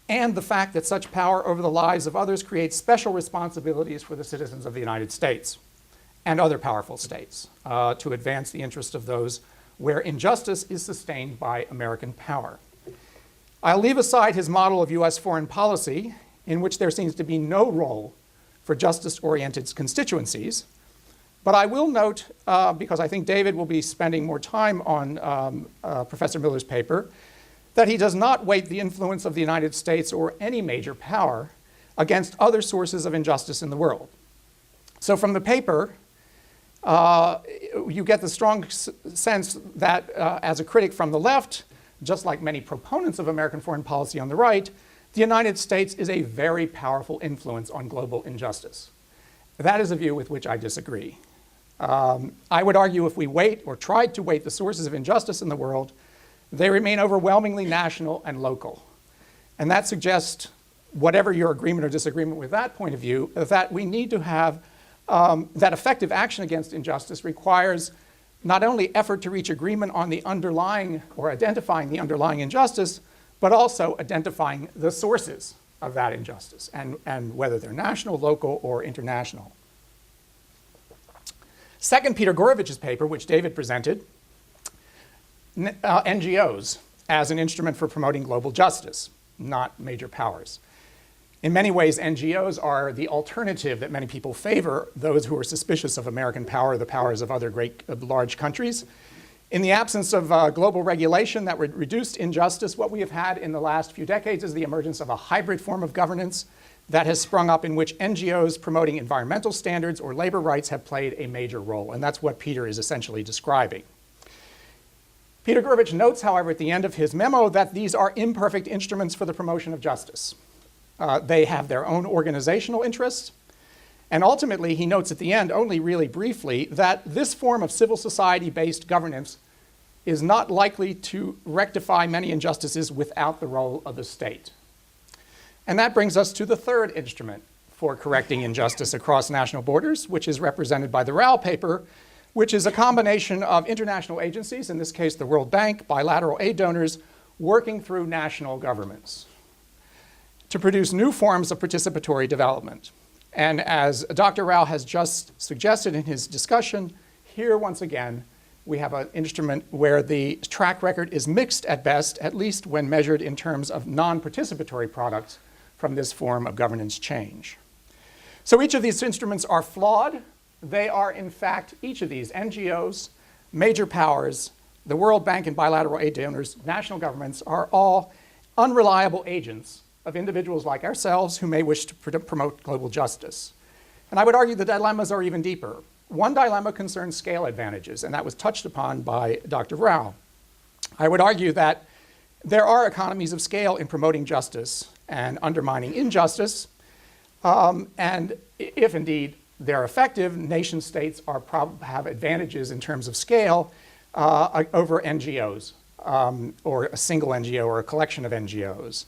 S1: and the fact that such power over the lives of others creates special responsibilities for the citizens of the United States and other powerful states to advance the interest of those where injustice is sustained by American power. I'll leave aside his model of US foreign policy, in which there seems to be no role for justice-oriented constituencies, but I will note, because I think David will be spending more time on Professor Miller's paper, that he does not weight the influence of the United States or any major power against other sources of injustice in the world. So from the paper, you get the strong sense that as a critic from the left, just like many proponents of American foreign policy on the right, the United States is a very powerful influence on global injustice. That is a view with which I disagree. I would argue if we weight or tried to weight the sources of injustice in the world, they remain overwhelmingly national and local. And that suggests, whatever your agreement or disagreement with that point of view, that we need to have that effective action against injustice requires not only effort to reach agreement on the underlying or identifying the underlying injustice, but also identifying the sources of that injustice and whether they're national, local, or international. Second, Peter Gourevitch's paper, which David presented, NGOs as an instrument for promoting global justice, not major powers. In many ways, NGOs are the alternative that many people favor, those who are suspicious of American power, the powers of other large countries. In the absence of global regulation that would reduce injustice, what we have had in the last few decades is the emergence of a hybrid form of governance that has sprung up in which NGOs promoting environmental standards or labor rights have played a major role, and that's what Peter is essentially describing. Peter Gourevitch notes, however, at the end of his memo that these are imperfect instruments for the promotion of justice. They have their own organizational interests, and ultimately, he notes at the end, only really briefly, that this form of civil society-based governance is not likely to rectify many injustices without the role of the state. And that brings us to the third instrument for correcting injustice across national borders, which is represented by the Rohr paper, which is a combination of international agencies, in this case the World Bank, bilateral aid donors, working through national governments to produce new forms of participatory development. And as Dr. Rohr has just suggested in his discussion, here once again, we have an instrument where the track record is mixed at best, at least when measured in terms of non-participatory products from this form of governance change. So each of these instruments are flawed. They are, in fact, each of these, NGOs, major powers, the World Bank and bilateral aid donors, national governments, are all unreliable agents of individuals like ourselves who may wish to promote global justice. And I would argue the dilemmas are even deeper. One dilemma concerns scale advantages, and that was touched upon by Dr. Rohr. I would argue that there are economies of scale in promoting justice and undermining injustice, and if indeed they're effective, nation states have advantages in terms of scale over NGOs, or a single NGO or a collection of NGOs.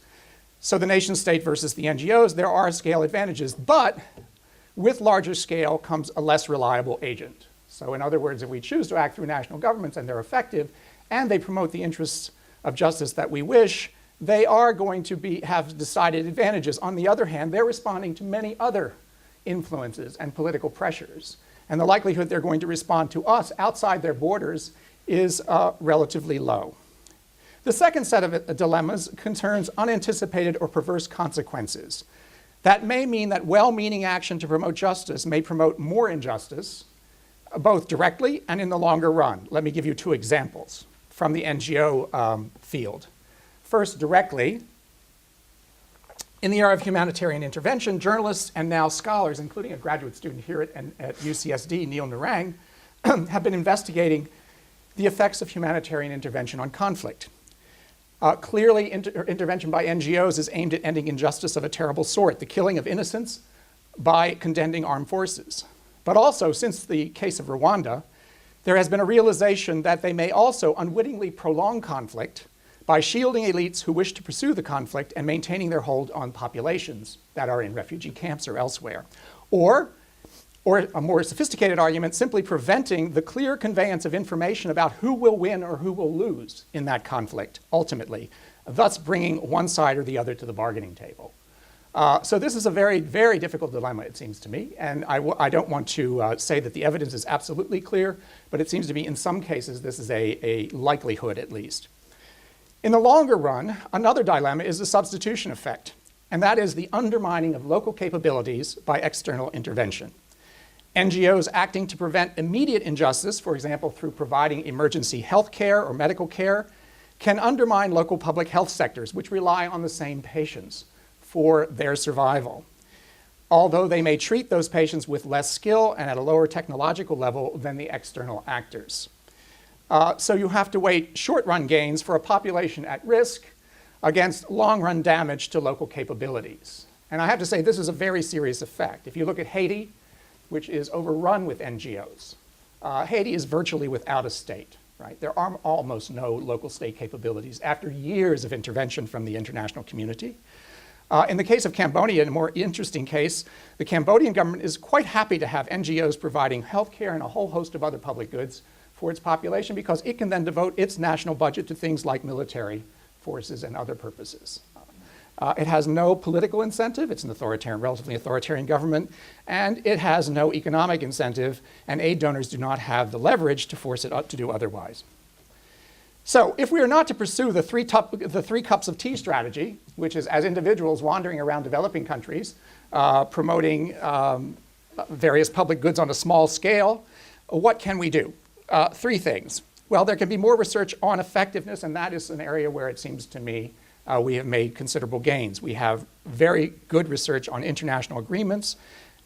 S1: So the nation state versus the NGOs, there are scale advantages, but with larger scale comes a less reliable agent. So in other words, if we choose to act through national governments and they're effective and they promote the interests of justice that we wish, they are going to have decided advantages. On the other hand, they're responding to many other influences and political pressures. And the likelihood they're going to respond to us outside their borders is relatively low. The second set of dilemmas concerns unanticipated or perverse consequences. That may mean that well-meaning action to promote justice may promote more injustice, both directly and in the longer run. Let me give you two examples from the NGO field. First, directly, in the era of humanitarian intervention, journalists and now scholars, including a graduate student here at UCSD, Neil Narang, have been investigating the effects of humanitarian intervention on conflict. Clearly, intervention by NGOs is aimed at ending injustice of a terrible sort, the killing of innocents by condemning armed forces. But also, since the case of Rwanda, there has been a realization that they may also unwittingly prolong conflict by shielding elites who wish to pursue the conflict and maintaining their hold on populations that are in refugee camps or elsewhere. Or a more sophisticated argument, simply preventing the clear conveyance of information about who will win or who will lose in that conflict, ultimately, thus bringing one side or the other to the bargaining table. So this is a very, very difficult dilemma, it seems to me, and I don't want to say that the evidence is absolutely clear, but it seems to me in some cases this is a likelihood at least. In the longer run, another dilemma is the substitution effect, and that is the undermining of local capabilities by external intervention. NGOs acting to prevent immediate injustice, for example, through providing emergency health care or medical care, can undermine local public health sectors, which rely on the same patients for their survival. Although they may treat those patients with less skill and at a lower technological level than the external actors. So you have to wait short-run gains for a population at risk against long-run damage to local capabilities. And I have to say, this is a very serious effect. If you look at Haiti, which is overrun with NGOs. Haiti is virtually without a state, right? There are almost no local state capabilities after years of intervention from the international community. In the case of Cambodia, in a more interesting case, the Cambodian government is quite happy to have NGOs providing healthcare and a whole host of other public goods for its population because it can then devote its national budget to things like military forces and other purposes. It has no political incentive. It's an authoritarian, relatively authoritarian government, and it has no economic incentive, and aid donors do not have the leverage to force it to do otherwise. So if we are not to pursue the three cups of tea strategy, which is as individuals wandering around developing countries, promoting various public goods on a small scale, what can we do? Three things. Well, there can be more research on effectiveness, and that is an area where it seems to me we have made considerable gains. We have very good research on international agreements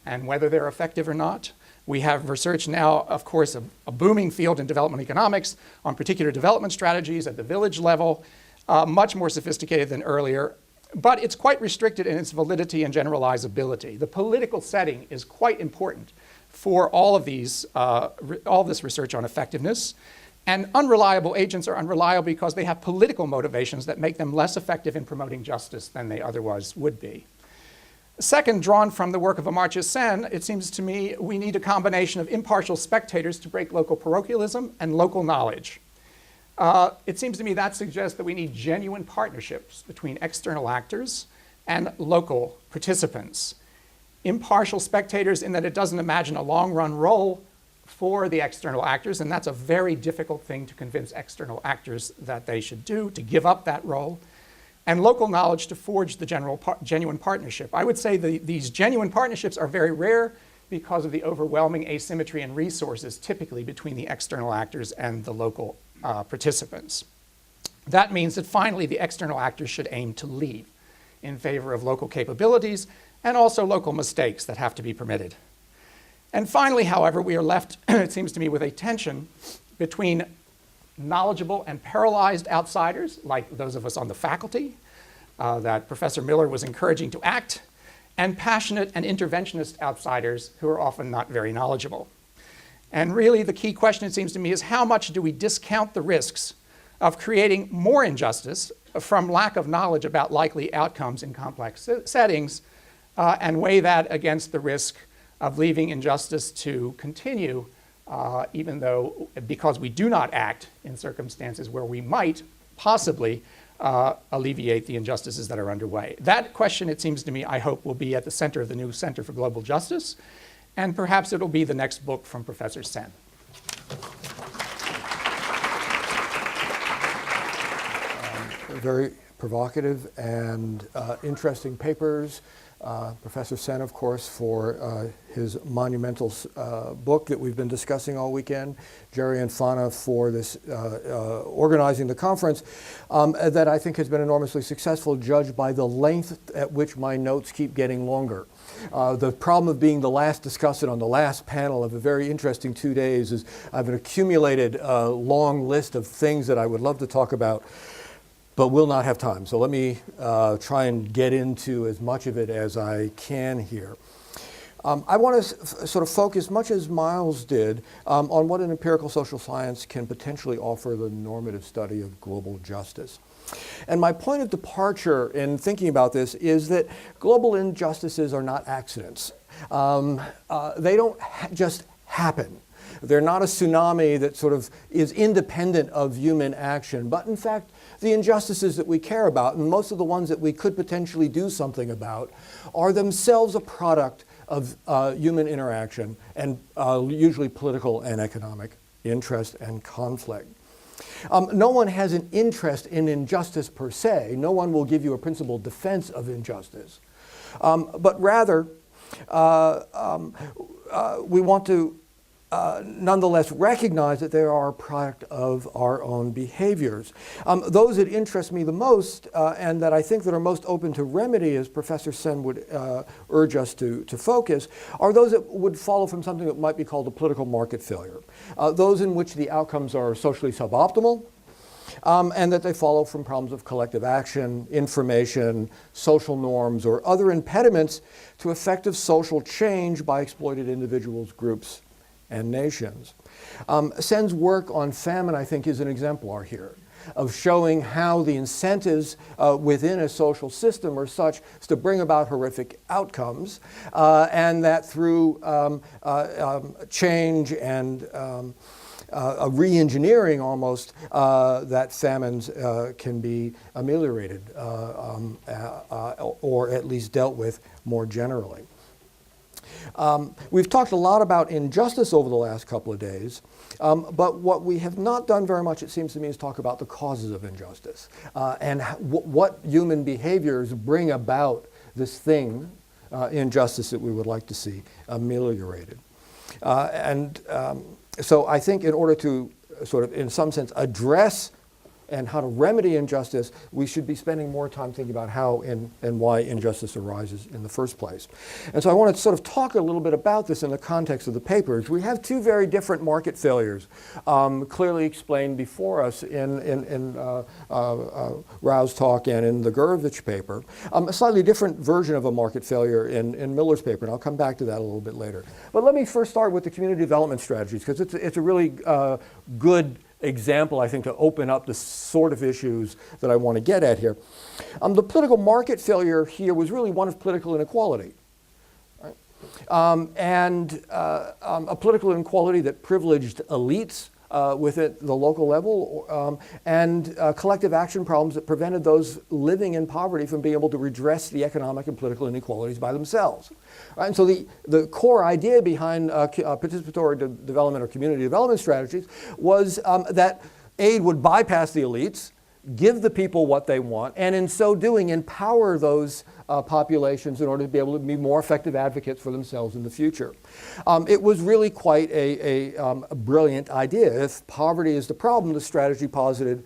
S1: and whether they're effective or not. We have research now, of course, a booming field in development economics on particular development strategies at the village level, much more sophisticated than earlier, but it's quite restricted in its validity and generalizability. The political setting is quite important for all of these, all this research on effectiveness. And unreliable agents are unreliable because they have political motivations that make them less effective in promoting justice than they otherwise would be. Second, drawn from the work of Amartya Sen, it seems to me we need a combination of impartial spectators to break local parochialism and local knowledge. It seems to me that suggests that we need genuine partnerships between external actors and local participants. Impartial spectators in that it doesn't imagine a long-run role for the external actors, and that's a very difficult thing to convince external actors that they should do, to give up that role. and local knowledge to forge the genuine partnership. I would say these genuine partnerships are very rare because of the overwhelming asymmetry in resources typically between the external actors and the local participants. That means that finally the external actors should aim to lead in favor of local capabilities and also local mistakes that have to be permitted. And finally, however, we are left, it seems to me, with a tension between knowledgeable and paralyzed outsiders, like those of us on the faculty that Professor Miller was encouraging to act, and passionate and interventionist outsiders who are often not very knowledgeable. And really the key question, it seems to me, is how much do we discount the risks of creating more injustice from lack of knowledge about likely outcomes in complex settings and weigh that against the risk of leaving injustice to continue even though, because we do not act in circumstances where we might possibly alleviate the injustices that are underway. That question, it seems to me, I hope, will be at the center of the new Center for Global Justice, and perhaps it'll be the next book from Professor Sen.
S2: Very provocative and interesting papers. Professor Sen, of course, for his monumental book that we've been discussing all weekend. Jerry and Fana for this organizing the conference that I think has been enormously successful, judged by the length at which my notes keep getting longer. The problem of being the last discussant on the last panel of a very interesting 2 days is I've accumulated a long list of things that I would love to talk about, but we'll not have time. So let me try and get into as much of it as I can here. I want to sort of focus, much as Miles did, on what an empirical social science can potentially offer the normative study of global justice. And my point of departure in thinking about this is that global injustices are not accidents. They don't just happen. They're not a tsunami that sort of is independent of human action, but in fact, the injustices that we care about, and most of the ones that we could potentially do something about, are themselves a product of human interaction and usually political and economic interest and conflict. No one has an interest in injustice per se. No one will give you a principled defense of injustice. But rather, we want to nonetheless recognize that they are a product of our own behaviors. Those that interest me the most and that I think that are most open to remedy, as Professor Sen would urge us to focus, are those that would follow from something that might be called a political market failure. Those in which the outcomes are socially suboptimal, and that they follow from problems of collective action, information, social norms, or other impediments to effective social change by exploited individuals, groups, and nations. Sen's work on famine, I think, is an exemplar here of showing how the incentives within a social system are such as to bring about horrific outcomes, and that through change and a re-engineering almost, that famines can be ameliorated or at least dealt with more generally. We've talked a lot about injustice over the last couple of days, but what we have not done very much, it seems to me, is talk about the causes of injustice and what human behaviors bring about this thing, injustice, that we would like to see ameliorated. So I think in order to sort of, in some sense, address and how to remedy injustice, we should be spending more time thinking about how and why injustice arises in the first place. And so I want to sort of talk a little bit about this in the context of the papers. We have two very different market failures clearly explained before us in Rao's talk and in the Gourevitch paper. A slightly different version of a market failure in Miller's paper, and I'll come back to that a little bit later. But let me first start with the community development strategies, because it's a really good example, I think, to open up the sort of issues that I want to get at here. The political market failure here was really one of political inequality. Right? And a political inequality that privileged elites within the local level and collective action problems that prevented those living in poverty from being able to redress the economic and political inequalities by themselves. Right? And so the core idea behind participatory development or community development strategies was that aid would bypass the elites, give the people what they want, and in so doing empower those populations in order to be able to be more effective advocates for themselves in the future. It was really quite a brilliant idea. If poverty is the problem, the strategy posited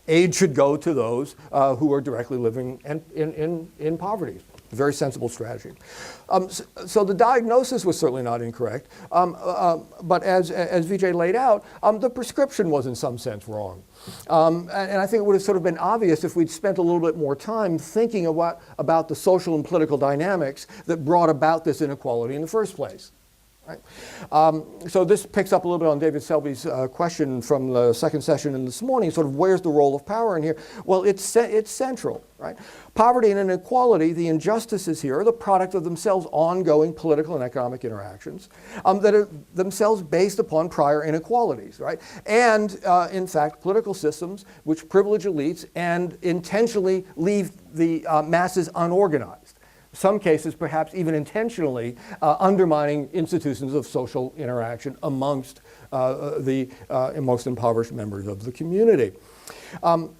S2: aid should go to those who are directly living in poverty. A very sensible strategy. So the diagnosis was certainly not incorrect, but as Vijay laid out, the prescription was in some sense wrong. And I think it would have sort of been obvious if we'd spent a little bit more time thinking about the social and political dynamics that brought about this inequality in the first place. Right? So this picks up a little bit on David Selby's question from the second session in this morning, sort of where's the role of power in here? Well, it's central, right? Poverty and inequality, the injustices here, are the product of themselves ongoing political and economic interactions that are themselves based upon prior inequalities, right? And in fact, political systems which privilege elites and intentionally leave the masses unorganized. Some cases perhaps even intentionally undermining institutions of social interaction amongst the most impoverished members of the community.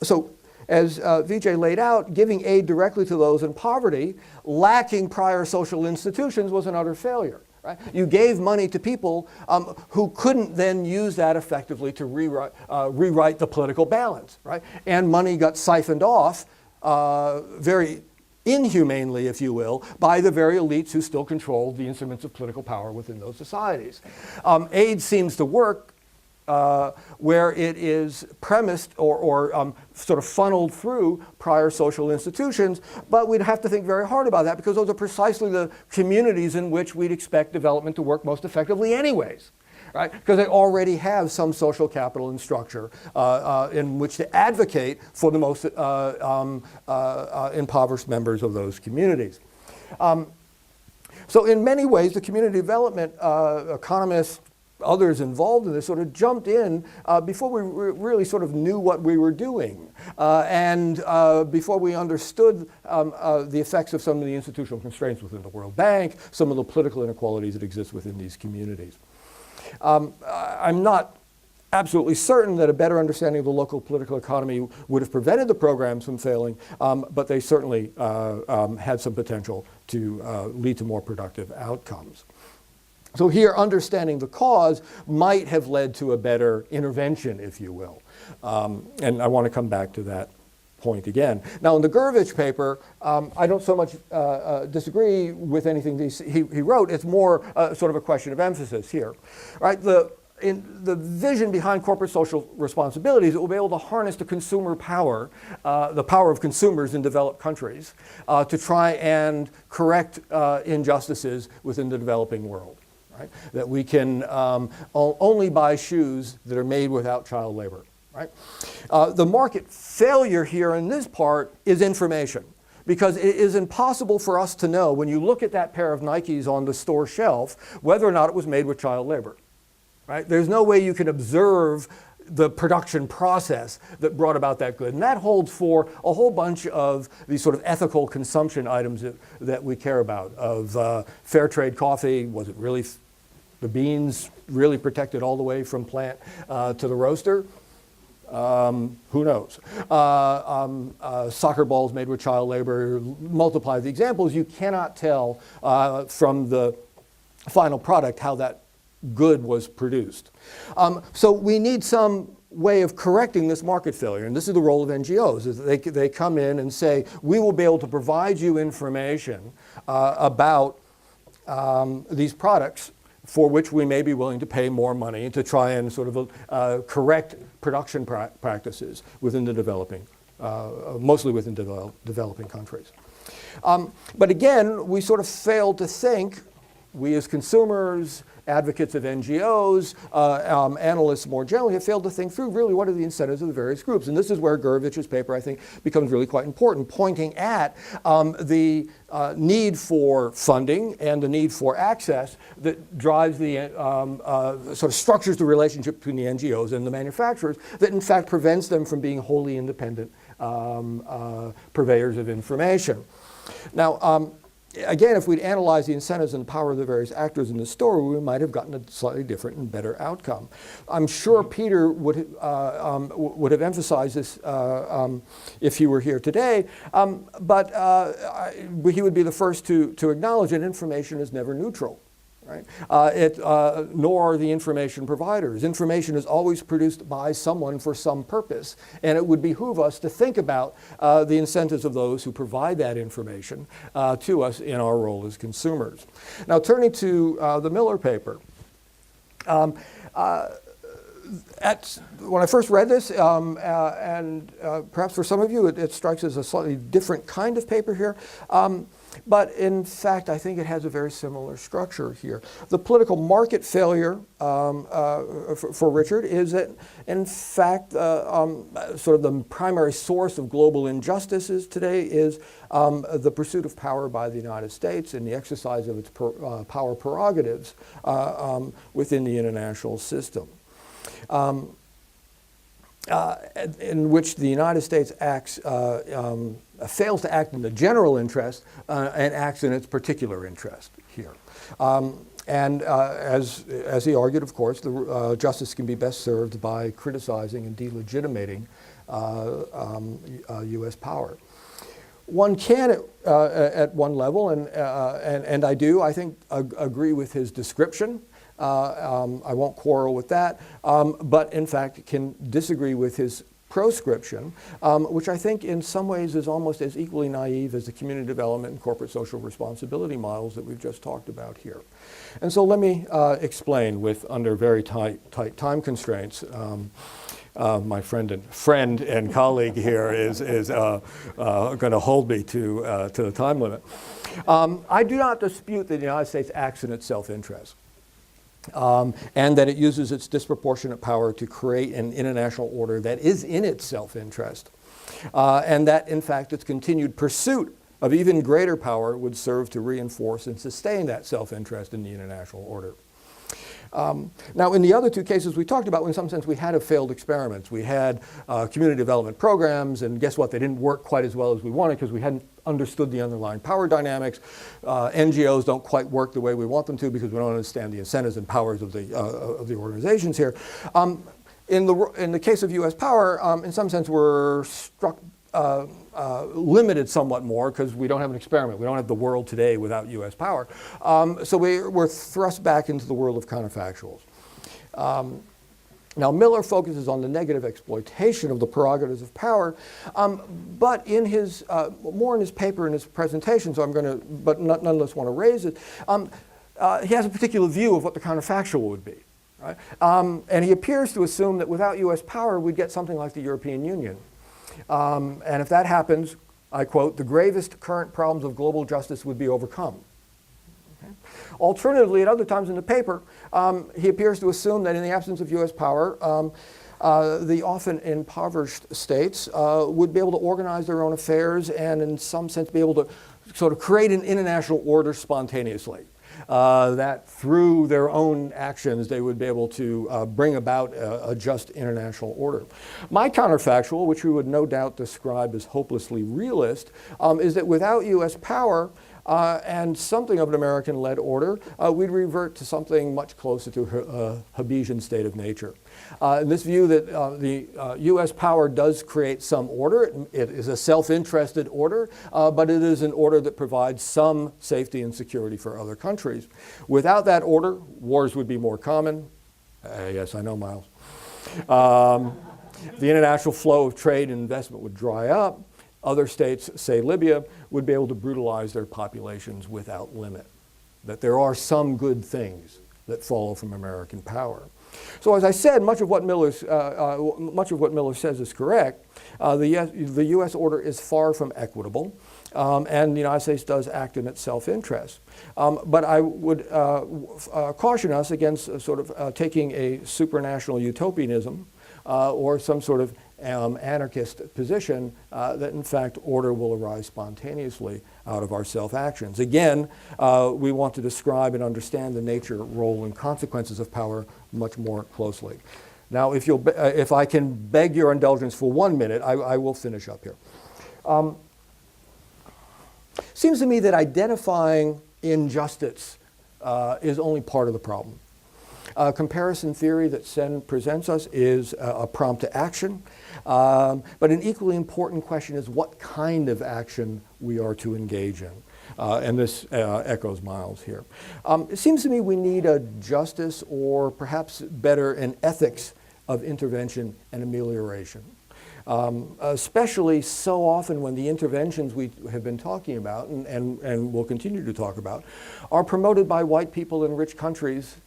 S2: So as Vijay laid out, giving aid directly to those in poverty, lacking prior social institutions, was an utter failure. Right? You gave money to people who couldn't then use that effectively to rewrite the political balance. Right? And money got siphoned off very inhumanely, if you will, by the very elites who still controlled the instruments of political power within those societies. Aid seems to work where it is premised or sort of funneled through prior social institutions, but we'd have to think very hard about that because those are precisely the communities in which we'd expect development to work most effectively anyways. Right? Because they already have some social capital and structure in which to advocate for the most impoverished members of those communities. So in many ways, the community development economists, others involved in this, sort of jumped in before we really sort of knew what we were doing and before we understood the effects of some of the institutional constraints within the World Bank, some of the political inequalities that exist within these communities. I'm not absolutely certain that a better understanding of the local political economy would have prevented the programs from failing, but they certainly had some potential to lead to more productive outcomes. So here, understanding the cause might have led to a better intervention, if you will. And I want to come back to that point again. Now, in the Gourevitch paper, I don't so much disagree with anything he wrote. It's more sort of a question of emphasis here. Right? The vision behind corporate social responsibilities, it will be able to harness the consumer power, the power of consumers in developed countries, to try and correct injustices within the developing world. Right? That we can only buy shoes that are made without child labor. Right? The market failure here in this part is information, because it is impossible for us to know when you look at that pair of Nikes on the store shelf whether or not it was made with child labor. Right? There's no way you can observe the production process that brought about that good. And that holds for a whole bunch of these sort of ethical consumption items that we care about, of fair trade coffee. Was it really the beans really protected all the way from plant to the roaster? Who knows? Soccer balls made with child labor, multiply the examples. You cannot tell from the final product how that good was produced. So we need some way of correcting this market failure, and this is the role of NGOs, is that they come in and say, we will be able to provide you information about these products for which we may be willing to pay more money to try and sort of correct production practices within the developing, mostly within developing countries. But again, we sort of failed to think, we as consumers, advocates of NGOs, analysts more generally, have failed to think through really what are the incentives of the various groups. And this is where Gourevitch's paper, I think, becomes really quite important, pointing at the need for funding and the need for access that drives the, sort of structures the relationship between the NGOs and the manufacturers that in fact prevents them from being wholly independent purveyors of information. Now, again, if we'd analyzed the incentives and the power of the various actors in the story, we might have gotten a slightly different and better outcome. I'm sure Peter would have emphasized this if he were here today, but he would be the first to acknowledge that information is never neutral. Right? Nor are the information providers. Information is always produced by someone for some purpose, and it would behoove us to think about the incentives of those who provide that information to us in our role as consumers. Now, turning to the Miller paper. When I first read this, and perhaps for some of you it strikes as a slightly different kind of paper here, but in fact I think it has a very similar structure here. The political market failure for Richard is that in fact sort of the primary source of global injustices today is the pursuit of power by the United States and the exercise of its power prerogatives within the international system. In which the United States acts, fails to act in the general interest and acts in its particular interest here. And as he argued, of course, justice can be best served by criticizing and delegitimating U.S. power. One can, at one level, and I do, I think, agree with his description. I won't quarrel with that, but in fact can disagree with his proscription, which I think in some ways is almost as equally naive as the community development and corporate social responsibility models that we've just talked about here. And so let me explain under very tight time constraints. My friend and colleague here is going to hold me to the time limit. I do not dispute that the United States acts in its self-interest. And that it uses its disproportionate power to create an international order that is in its self-interest. And that, in fact, its continued pursuit of even greater power would serve to reinforce and sustain that self-interest in the international order. Now, in the other two cases we talked about, in some sense, we had failed experiments. We had community development programs, and guess what? They didn't work quite as well as we wanted because we hadn't understood the underlying power dynamics. NGOs don't quite work the way we want them to because we don't understand the incentives and powers of the organizations here. In the case of U.S. power, in some sense, we're struck limited somewhat more because we don't have an experiment. We don't have the world today without U.S. power. So we're thrust back into the world of counterfactuals. Now, Miller focuses on the negative exploitation of the prerogatives of power, but in his, more in his paper and his presentation, so I'm going to, but nonetheless want to raise it, he has a particular view of what the counterfactual would be. Right? And he appears to assume that without U.S. power, we'd get something like the European Union. And if that happens, I quote, the gravest current problems of global justice would be overcome. Okay. Alternatively, at other times in the paper, he appears to assume that in the absence of U.S. power, the often impoverished states would be able to organize their own affairs and in some sense be able to sort of create an international order spontaneously. That through their own actions they would be able to bring about a just international order. My counterfactual, which we would no doubt describe as hopelessly realist, is that without U.S. power and something of an American-led order, we'd revert to something much closer to a Hobbesian state of nature. In this view that the U.S. power does create some order, it is a self-interested order, but it is an order that provides some safety and security for other countries. Without that order, wars would be more common. Yes, I know, Miles. The international flow of trade and investment would dry up. Other states, say Libya, would be able to brutalize their populations without limit. That there are some good things that follow from American power. So as I said, much of what Miller says is correct. The U.S. order is far from equitable, and the United States does act in its self-interest. But I would caution us against sort of taking a supranational utopianism or some sort of anarchist position that in fact order will arise spontaneously out of our self-actions. Again, we want to describe and understand the nature, role, and consequences of power much more closely. Now, if I can beg your indulgence for 1 minute, I will finish up here. Seems to me that identifying injustice is only part of the problem. Comparison theory that Sen presents us is a prompt to action, but an equally important question is what kind of action we are to engage in. And this echoes Miles here. It seems to me we need a justice, or perhaps better, an ethics of intervention and amelioration. Especially so often when the interventions we have been talking about and will continue to talk about are promoted by white people in rich countries,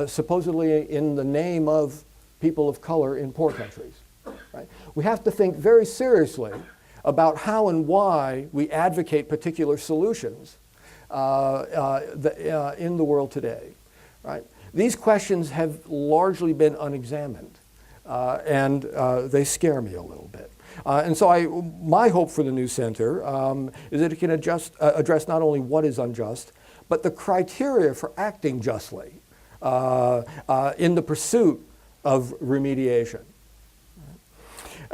S2: supposedly in the name of people of color in poor countries. Right? We have to think very seriously about how and why we advocate particular solutions in the world today. Right? These questions have largely been unexamined, and they scare me a little bit. And so my hope for the new center is that it can address not only what is unjust, but the criteria for acting justly in the pursuit of remediation.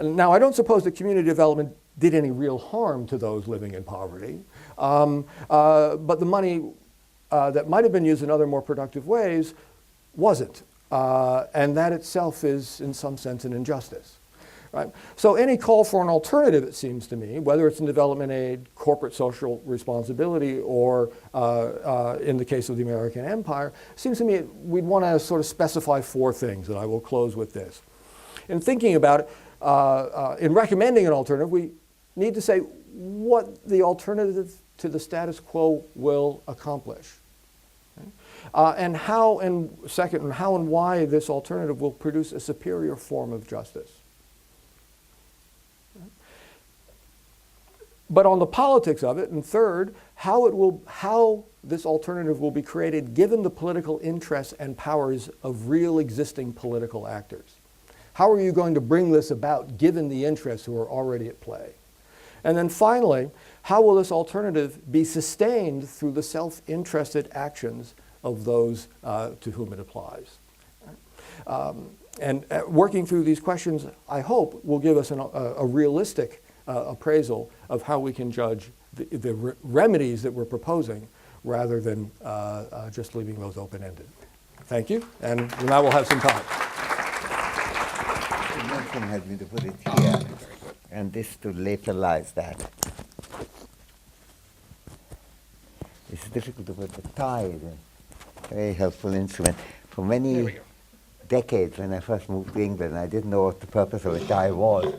S2: Now, I don't suppose that community development did any real harm to those living in poverty, but the money that might have been used in other more productive ways wasn't. And that itself is, in some sense, an injustice. Right? So any call for an alternative, it seems to me, whether it's in development aid, corporate social responsibility, or in the case of the American Empire, seems to me we'd want to sort of specify four things, and I will close with this. In thinking about it, in recommending an alternative, we need to say what the alternative to the status quo will accomplish. And how, and second, and how and why this alternative will produce a superior form of justice. But on the politics of it, and third, how this alternative will be created given the political interests and powers of real existing political actors. How are you going to bring this about given the interests who are already at play? And then finally, how will this alternative be sustained through the self-interested actions of those to whom it applies? And working through these questions, I hope, will give us a realistic appraisal of how we can judge the remedies that we're proposing rather than just leaving those open-ended. Thank you, and now we'll have some time.
S5: Nelson had me to put it here, and this to lateralize that. It's difficult to put the tie in. Very helpful instrument. For many decades, when I first moved to England, I didn't know what the purpose of a tie was.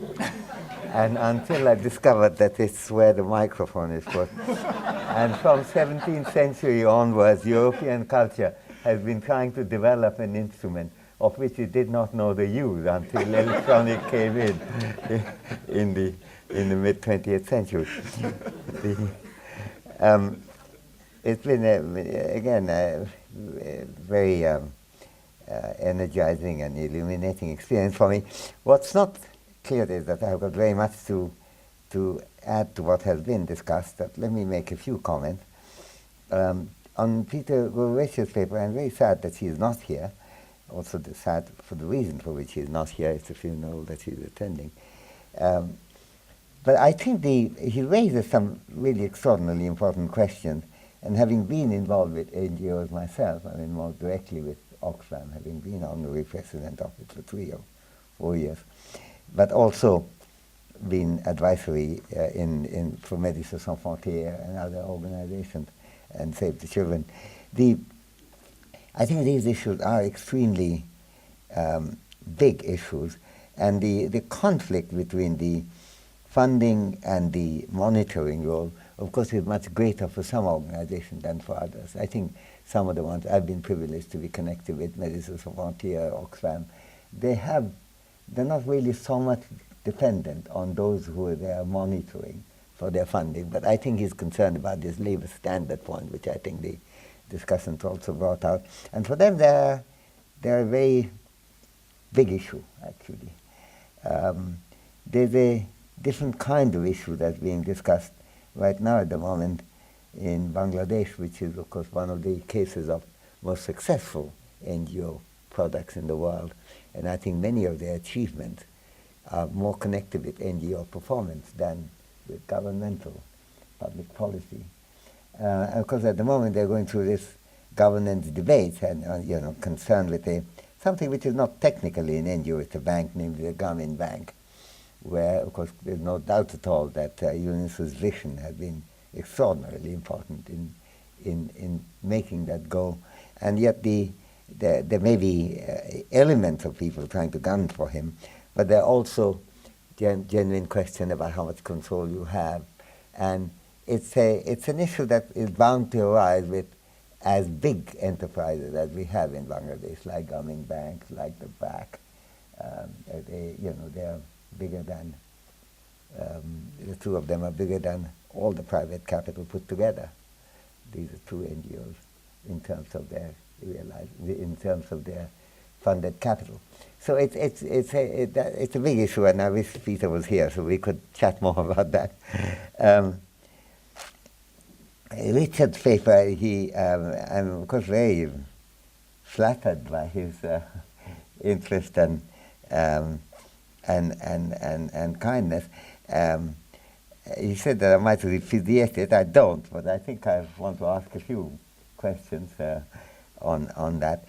S5: And until I discovered that it's where the microphone is put. And from 17th century onwards, European culture has been trying to develop an instrument of which it did not know the use until electronic came in the mid-20th century. It's been, again, a very energizing and illuminating experience for me. What's not clear is that I've got very much to add to what has been discussed. But let me make a few comments. On Peter Gourevitch's paper, I'm very sad that he is not here. Also sad for the reason for which he is not here. It's a funeral that he's attending. But I think he raises some really extraordinarily important questions. And having been involved with NGOs myself, I mean more directly with Oxfam, having been honorary president of it for 3 or 4 years, but also been advisory for Médecins Sans Frontières and other organizations and Save the Children. I think these issues are extremely big issues, and the conflict between the funding and the monitoring role, of course, is much greater for some organizations than for others. I think some of the ones I've been privileged to be connected with, Médecins Sans Frontières, Oxfam, they're not really so much dependent on those who they are monitoring for their funding. But I think he's concerned about this labor standard point, which I think the Discussants also brought out. And for them, they're a very big issue, actually. There's a different kind of issue that's being discussed right now at the moment in Bangladesh, which is, of course, one of the cases of most successful NGO products in the world. And I think many of their achievements are more connected with NGO performance than with governmental public policy. Of course, at the moment they're going through this governance debate and concerned with something which is not technically an NGO, it's a bank, namely the Grameen Bank, where, of course, there's no doubt at all that UNICEF's vision has been extraordinarily important in making that go. And yet there may be elements of people trying to gun for him, but there are also genuine questions about how much control you have. And it's an issue that is bound to arise with as big enterprises as we have in Bangladesh, like Grameen Bank, like the BAC. They are bigger than, the two of them are bigger than all the private capital put together. These are two NGOs in terms of their funded capital. So it's a big issue, and I wish Peter was here so we could chat more about that. Richard's paper, I'm of course very flattered by his interest and kindness. He said that I might repudiate it. I don't, but I think I want to ask a few questions on that.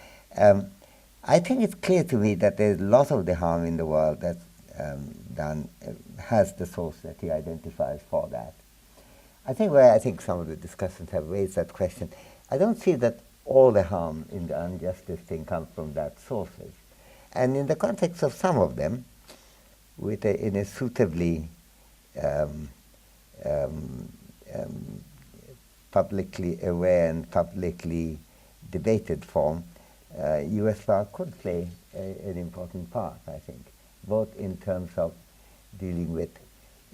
S5: I think it's clear to me that there's a lot of the harm in the world that's done has the source that he identifies for that. I think some of the discussants have raised that question. I don't see that all the harm in the injustice thing comes from that sources. And in the context of some of them, in a suitably publicly aware and publicly debated form, US power could play an important part, I think, both in terms of dealing with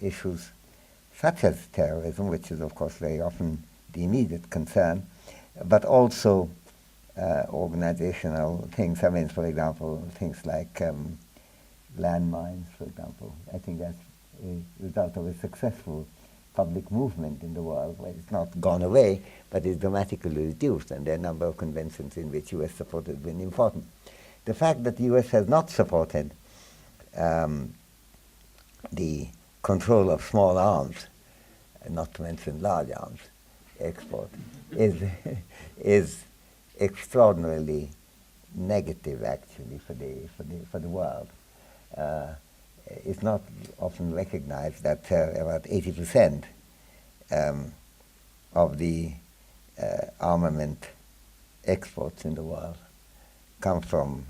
S5: issues such as terrorism, which is of course very often the immediate concern, but also organizational things. I mean, for example, things like landmines, for example. I think that's a result of a successful public movement in the world where it's not gone away, but is dramatically reduced, and there are a number of conventions in which US support has been important. The fact that the US has not supported the control of small arms, not to mention large arms export, is extraordinarily negative actually for the world. It's not often recognized that about 80% of the armament exports in the world come from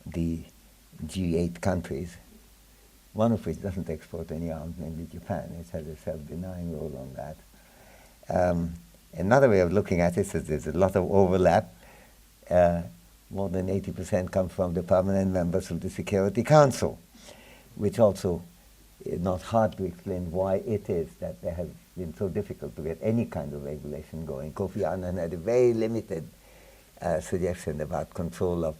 S5: the G8 countries, one of which doesn't export any arms, namely Japan. It has a self-denying role on that. Another way of looking at it is there's a lot of overlap. More than 80% come from the permanent members of the Security Council, which also is not hard to explain why it is that there has been so difficult to get any kind of regulation going. Kofi Annan had a very limited suggestion about control of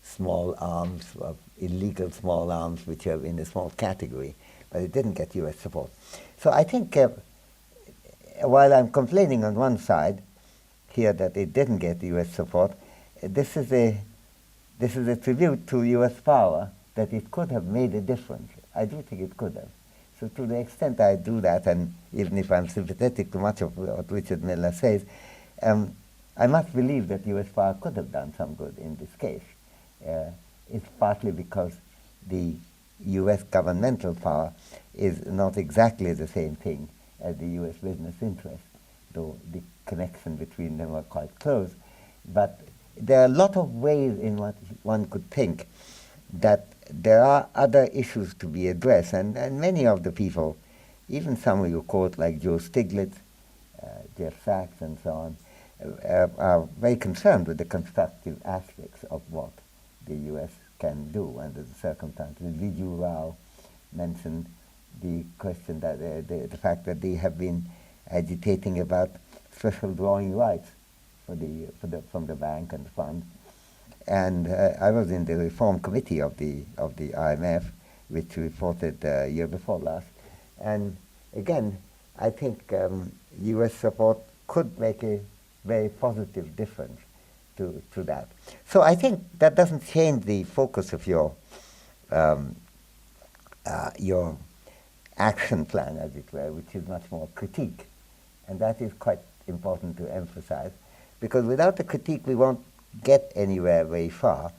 S5: small arms, of illegal small arms, which are in a small category, but it didn't get US support. So I think while I'm complaining on one side here that it didn't get US support, this is a tribute to US power that it could have made a difference. I do think it could have. So to the extent I do that, and even if I'm sympathetic to much of what Richard Miller says, I must believe that US power could have done some good in this case. It's partly because the US governmental power is not exactly the same thing as the US business interest, though the connection between them are quite close. But there are a lot of ways in what one could think that there are other issues to be addressed, and many of the people, even some of you quote like Joe Stiglitz, Jeff Sachs and so on, are very concerned with the constructive aspects of what the US can do under the circumstances. Viju Rao mentioned the question that the fact that they have been agitating about special drawing rights from the bank and fund. And I was in the reform committee of the IMF, which reported year before last. And again, I think US support could make a very positive difference to that. So I think that doesn't change the focus of your action plan, as it were, which is much more critique And that is quite important to emphasize, because without a critique we won't get anywhere very far.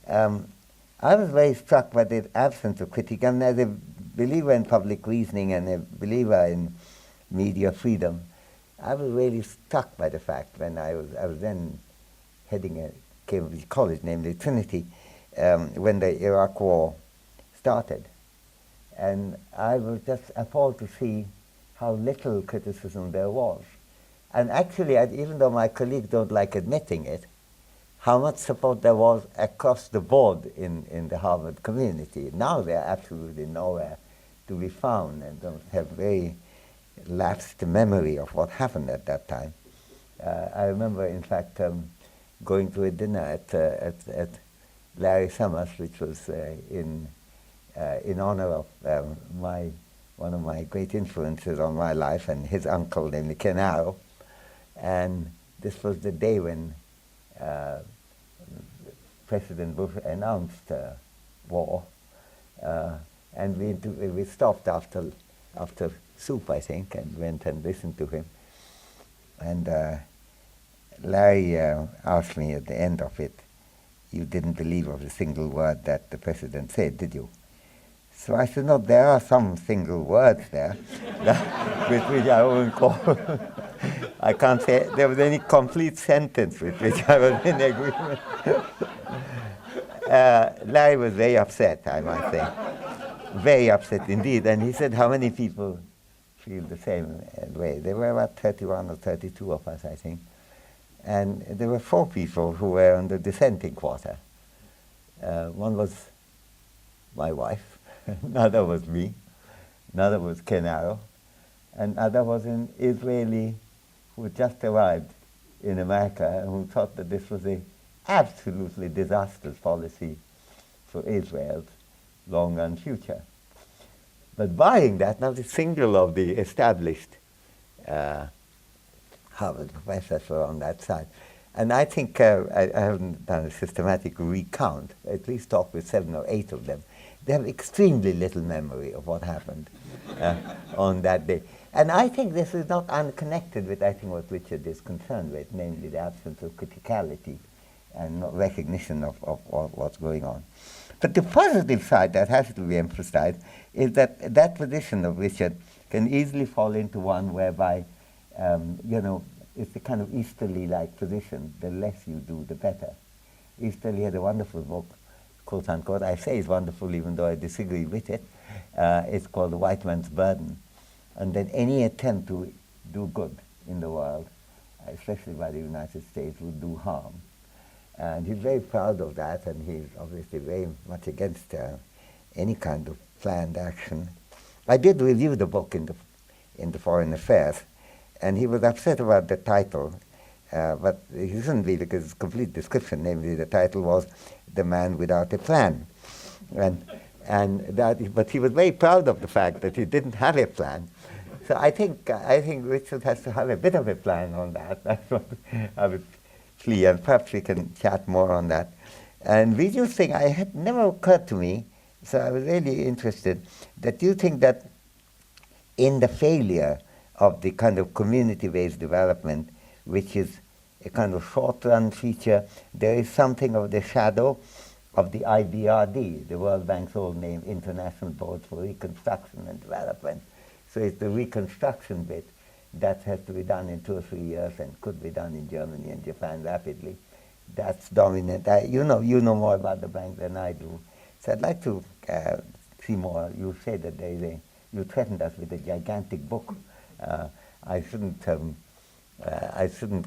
S5: I was very struck by the absence of critique. And as a believer in public reasoning and a believer in media freedom, I was really struck by the fact when I was then heading a Cambridge college, namely Trinity, when the Iraq War started. And I was just appalled to see how little criticism there was. And actually, even though my colleagues don't like admitting it, how much support there was across the board in the Harvard community. Now they're absolutely nowhere to be found and don't have very lapsed memory of what happened at that time. I remember, in fact, going to a dinner at Larry Summers, which was in honor of one of my great influences on my life, and his uncle, namely Ken Arrow. And this was the day when President Bush announced war, and we stopped after soup, I think, and went and listened to him. And Larry asked me at the end of it, "You didn't believe of a single word that the president said, did you?" So I said, "No, there are some single words there with which I won't call." I can't say there was any complete sentence with which I was in agreement. Larry was very upset, I must say. Very upset indeed. And he said, "How many people feel the same way?" There were about 31 or 32 of us, I think. And there were 4 people who were on the dissenting quarter. One was my wife, another was me, another was Ken Arrow, and another was an Israeli who had just arrived in America and who thought that this was an absolutely disastrous policy for Israel's long-run future. But barring that, now the single of the established Harvard professors were on that side. And I think I haven't done a systematic recount, at least talked with 7 or 8 of them. They have extremely little memory of what happened on that day. And I think this is not unconnected with, I think, what Richard is concerned with, namely the absence of criticality and not recognition of what's going on. But the positive side that has to be emphasized is that that position of Richard can easily fall into one whereby, it's a kind of Easterly-like position. The less you do, the better. Easterly had a wonderful book, quote unquote. I say it's wonderful even though I disagree with it. It's called The White Man's Burden. And that any attempt to do good in the world, especially by the United States, would do harm. And he's very proud of that, and he's obviously very much against any kind of planned action. I did review the book in the Foreign Affairs, and he was upset about the title, but he shouldn't be, because it's a complete description. Namely, the title was "The Man Without a Plan," but he was very proud of the fact that he didn't have a plan. So I think Richard has to have a bit of a plan on that. That's what I would flee, and perhaps we can chat more on that. And Vijay's thing, I had never occurred to me, so I was really interested, that you think that in the failure of the kind of community-based development, which is a kind of short-run feature, there is something of the shadow of the IBRD, the World Bank's old name, International Board for Reconstruction and Development. So it's the reconstruction bit that has to be done in 2 or 3 years and could be done in Germany and Japan rapidly. That's dominant. You know more about the bank than I do. So I'd like to see more. You say that you threatened us with a gigantic book. I shouldn't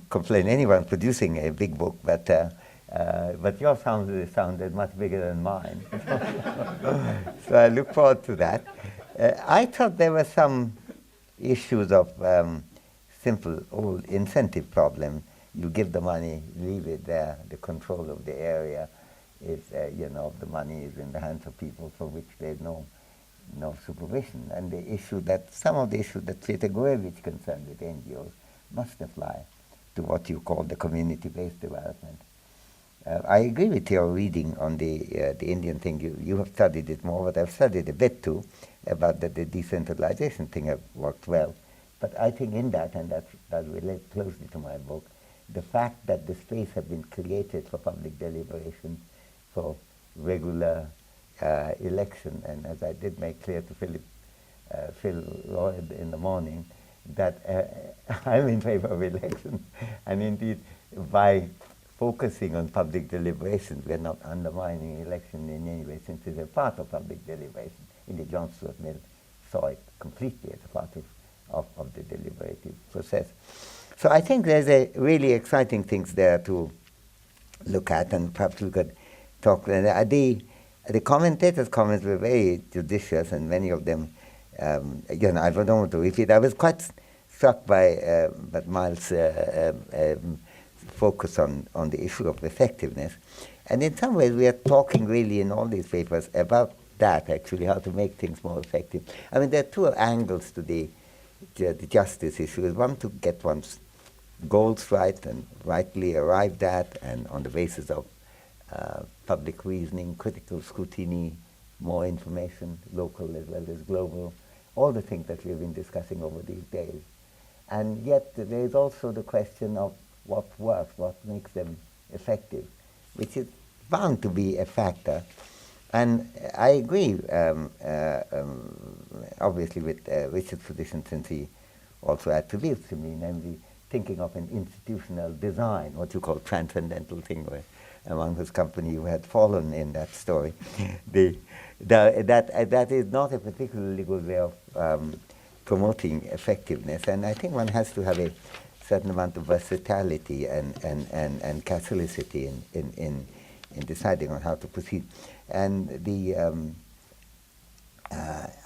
S5: complain anyone producing a big book, but yours sounded much bigger than mine. So I look forward to that. I thought there were some issues of simple old incentive problem. You give the money, leave it there. The control of the area is, the money is in the hands of people for which there's no supervision. And some of the issues that Peter Gourevitch concerned with NGOs must apply to what you call the community-based development. I agree with your reading on the Indian thing. You have studied it more, but I've studied a bit too about the decentralization thing have worked well. But I think in that, and that relates closely to my book, the fact that the space has been created for public deliberation, for regular election, and as I did make clear to Phil Lloyd in the morning, that I'm in favor of election, and indeed by focusing on public deliberations, we're not undermining election in any way, since it's a part of public deliberation. Indeed, John Stuart Mill saw it completely as a part of the deliberative process. So I think there's a really exciting things there to look at, and perhaps we could talk. The commentators' comments were very judicious, and many of them, again, I don't want to repeat. I was quite struck by Miles' focus on the issue of effectiveness. And in some ways, we are talking really in all these papers about that, actually, how to make things more effective. I mean, there are two angles to the justice issue. One, to get one's goals right and rightly arrived at, and on the basis of public reasoning, critical scrutiny, more information, local as well as global, all the things that we've been discussing over these days. And yet there is also the question of what works, what makes them effective, which is bound to be a factor. And I agree, obviously, with Richard's position, since he also attributes to me, namely thinking of an institutional design, what you call transcendental thing, where among his company you had fallen in that story. That is not a particularly good way of promoting effectiveness, and I think one has to have a certain amount of versatility and catholicity in deciding on how to proceed. And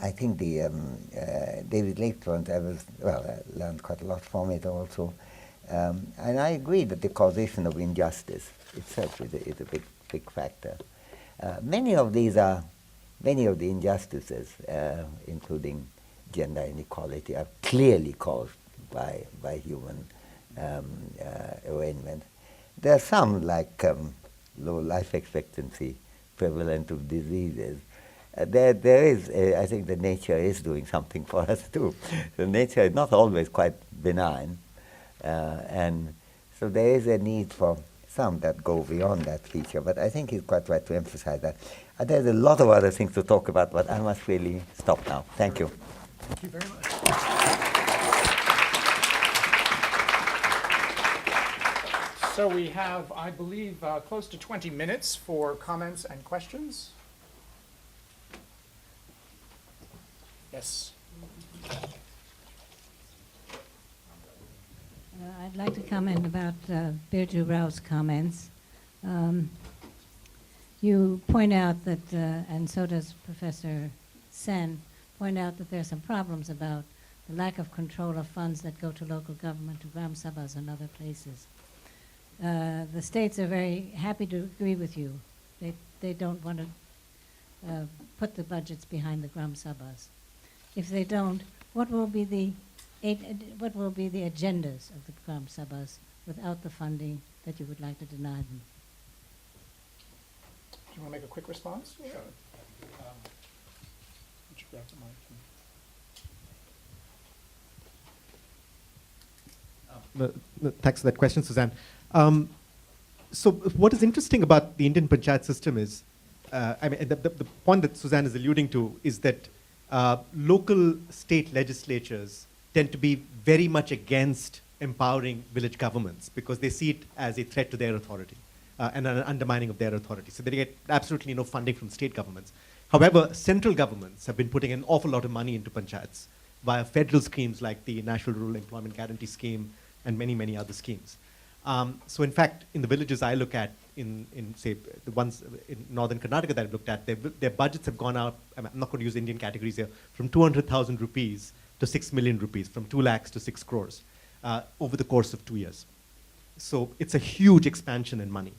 S5: I think David Lake's point, I learned quite a lot from it also, and I agree that the causation of injustice itself is a big factor. Many of the injustices, including gender inequality, are clearly caused by human arrangement. There are some, like low life expectancy, prevalent of diseases. There is, I think that nature is doing something for us too. So nature is not always quite benign, and so there is a need for some that go beyond that feature. But I think he's quite right to emphasize that. There's a lot of other things to talk about, but I must really stop now. Thank you.
S1: Thank you very much. So we have, I believe, close to 20 minutes for comments and questions. Yes.
S6: I'd like to comment about Birju Rao's comments. You point out that, and so does Professor Sen, point out that there are some problems about the lack of control of funds that go to local government, to Gram Sabhas and other places. The states are very happy to agree with you. They don't want to put the budgets behind the Gram Sabhas. If they don't, what will be the agendas of the Gram Sabhas without the funding that you would like to deny them?
S1: Do you want to make a quick response? Sure. Would you grab the mic?
S4: Thanks for that question, Suzanne. So what is interesting about the Indian Panchayat system is, the point that Suzanne is alluding to is that local state legislatures tend to be very much against empowering village governments because they see it as a threat to their authority and an undermining of their authority. So they get absolutely no funding from state governments. However, central governments have been putting an awful lot of money into panchayats via federal schemes like the National Rural Employment Guarantee Scheme and many, many other schemes. So in fact, in the villages I look at, in say, the ones in northern Karnataka that I've looked at, their budgets have gone up, I'm not going to use Indian categories here, from 200,000 rupees to 6 million rupees, from 2 lakhs to 6 crores over the course of 2 years. So it's a huge expansion in money.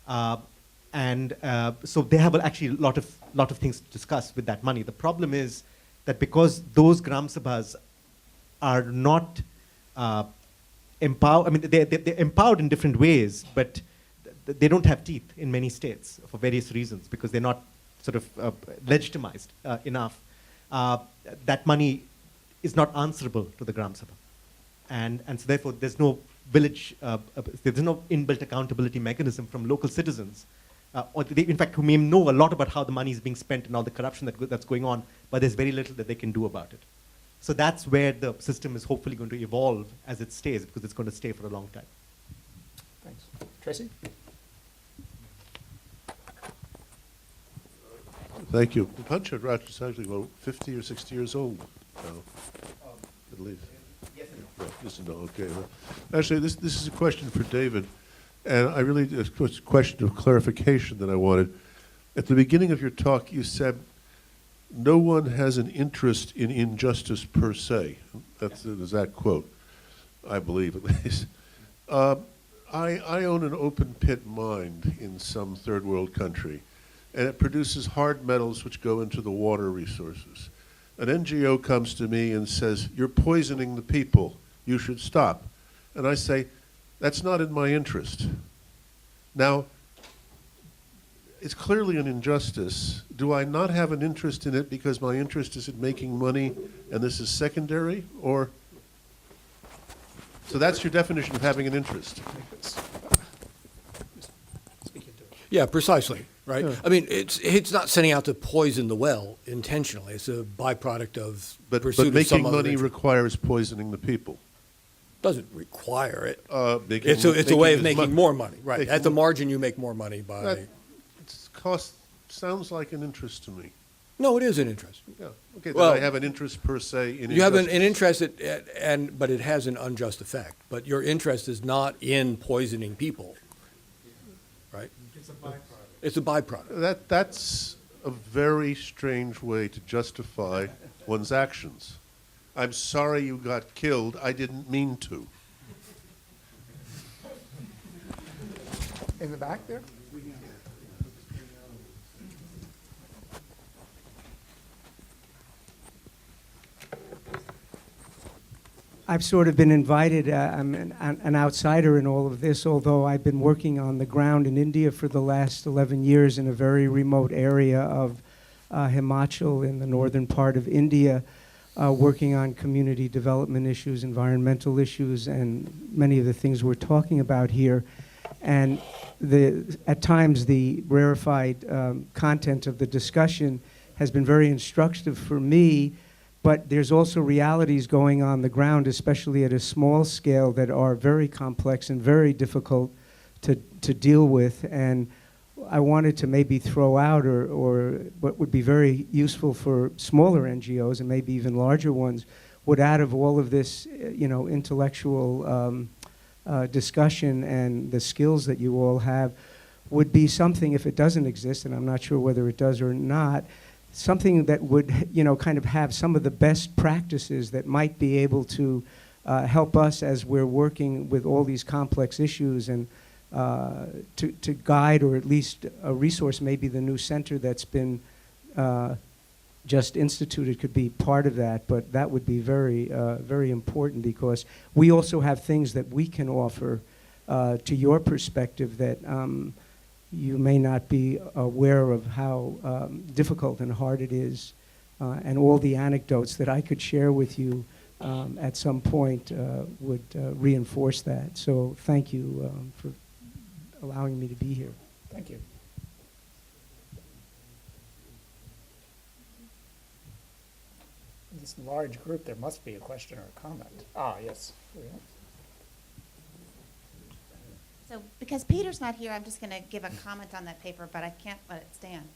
S4: So they have actually a lot of things to discuss with that money. The problem is that because those Gram Sabhas are not empowered, they're empowered in different ways, but they don't have teeth in many states for various reasons because they're not sort of legitimized enough. That money is not answerable to the Gram Sabha. And so therefore there's no there's no inbuilt accountability mechanism from local citizens, or they, in fact, who may know a lot about how the money is being spent and all the corruption that's going on, but there's very little that they can do about it. So that's where the system is hopefully going to evolve as it stays, because it's going to stay for a long time.
S1: Thanks. Tracy?
S7: Thank you. Panchayat Raj is actually about 50 or 60 years old now, at least. Yes and no. Yes and no, okay. Well, actually, this is a question for David, and I really, it's a question of clarification that I wanted. At the beginning of your talk, you said, no one has an interest in injustice per se. That's an exact quote, I believe at least. I own an open pit mine in some third world country, and it produces hard metals which go into the water resources. An NGO comes to me and says, you're poisoning the people, you should stop. And I say, that's not in my interest. Now, it's clearly an injustice. Do I not have an interest in it because my interest is in making money and this is secondary? Or, so that's your definition of having an interest.
S2: Yeah, precisely, right?
S7: Yeah.
S2: I mean, it's not setting out to poison the well intentionally. It's a byproduct of
S7: But
S2: pursuit of some
S7: making
S2: other
S7: money
S2: interest.
S7: requires poisoning the people.
S2: Doesn't require it.
S7: Making-
S2: It's a way of
S7: as
S2: making
S7: mu-
S2: more money, right?
S7: making
S2: At the
S7: mo-
S2: margin, you make more money by.
S7: That sounds like an interest to me.
S2: No, it is an interest.
S7: Yeah. Okay,
S2: Well,
S7: then I have an interest per se in
S2: You have an
S7: injustice.
S2: interest, but it has an unjust effect. But your interest is not in poisoning people, right? It's a byproduct. It's a byproduct.
S7: That's a very strange way to justify one's actions. I'm sorry you got killed. I didn't mean to.
S1: In the back there?
S8: I've sort of been invited. I'm an outsider in all of this, although I've been working on the ground in India for the last 11 years in a very remote area of Himachal in the northern part of India, working on community development issues, environmental issues, and many of the things we're talking about here. And at times the rarefied content of the discussion has been very instructive for me. But there's also realities going on the ground, especially at a small scale, that are very complex and very difficult to deal with. And I wanted to maybe throw out, or what would be very useful for smaller NGOs and maybe even larger ones, would out of all of this, intellectual discussion and the skills that you all have, would be something, if it doesn't exist, and I'm not sure whether it does or not, something that would, kind of have some of the best practices that might be able to help us as we're working with all these complex issues, and to guide, or at least a resource, maybe the new center that's been just instituted could be part of that. But that would be very, very important, because we also have things that we can offer to your perspective that you may not be aware of how difficult and hard it is, and all the anecdotes that I could share with you at some point would reinforce that. So thank you for allowing me to be here.
S1: Thank you. In this large group, there must be a question or a comment. Ah, yes.
S9: So because Peter's not here, I'm just going to give a comment on that paper, but I can't let it stand.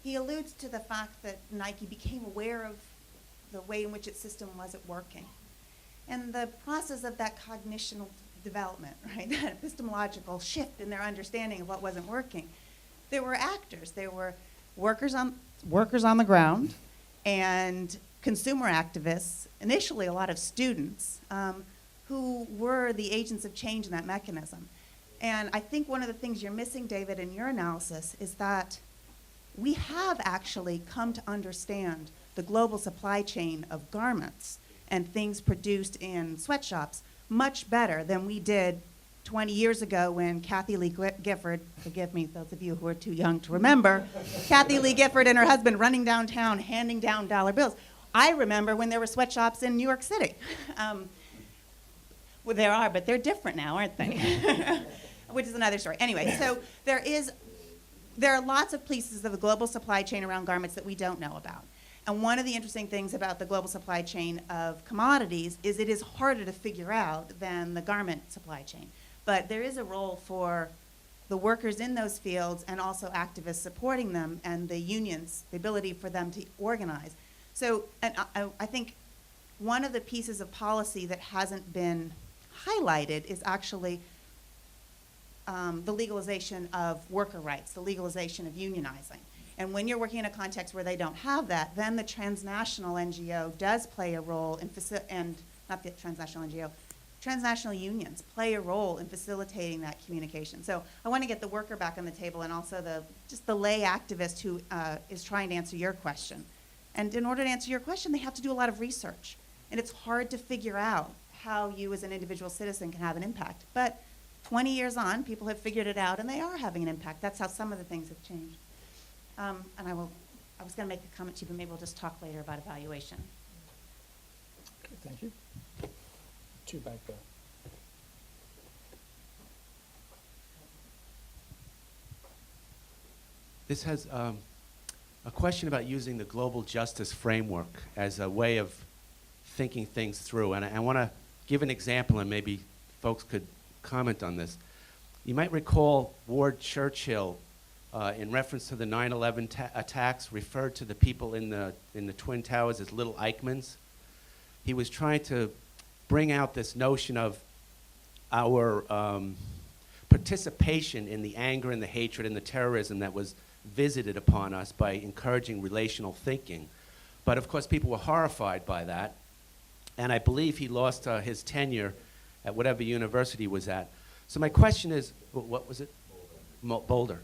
S9: He alludes to the fact that Nike became aware of the way in which its system wasn't working. And the process of that cognitional development, right, that epistemological shift in their understanding of what wasn't working, there were actors. There were workers on the ground and consumer activists, initially a lot of students, who were the agents of change in that mechanism. And I think one of the things you're missing, David, in your analysis is that we have actually come to understand the global supply chain of garments and things produced in sweatshops much better than we did 20 years ago when Kathy Lee Gifford, forgive me, those of you who are too young to remember, Kathy Lee Gifford and her husband running downtown, handing down dollar bills. I remember when there were sweatshops in New York City. Well, there are, but they're different now, aren't they? Which is another story. Anyway, so there are lots of pieces of the global supply chain around garments that we don't know about. And one of the interesting things about the global supply chain of commodities is it is harder to figure out than the garment supply chain. But there is a role for the workers in those fields and also activists supporting them and the unions, the ability for them to organize. So and I think one of the pieces of policy that hasn't been highlighted is actually the legalization of worker rights, the legalization of unionizing. And when you're working in a context where they don't have that, then the transnational NGO does play a role in not the transnational NGO, transnational unions play a role in facilitating that communication. So I want to get the worker back on the table and also just the lay activist who is trying to answer your question. And in order to answer your question, they have to do a lot of research. And it's hard to figure out how you as an individual citizen can have an impact. But 20 years on, people have figured it out and they are having an impact. That's how some of the things have changed. And I was going to make a comment to you, but maybe we'll just talk later about evaluation.
S1: Okay, thank you. Two back there.
S10: This has a question about using the global justice framework as a way of thinking things through. And I want to give an example, and maybe folks could comment on this. You might recall Ward Churchill, in reference to the 9/11 attacks, referred to the people in the Twin Towers as little Eichmanns. He was trying to bring out this notion of our participation in the anger and the hatred and the terrorism that was visited upon us by encouraging relational thinking. But of course, people were horrified by that. And I believe he lost his tenure at whatever university he was at. So my question is, what was it? Boulder.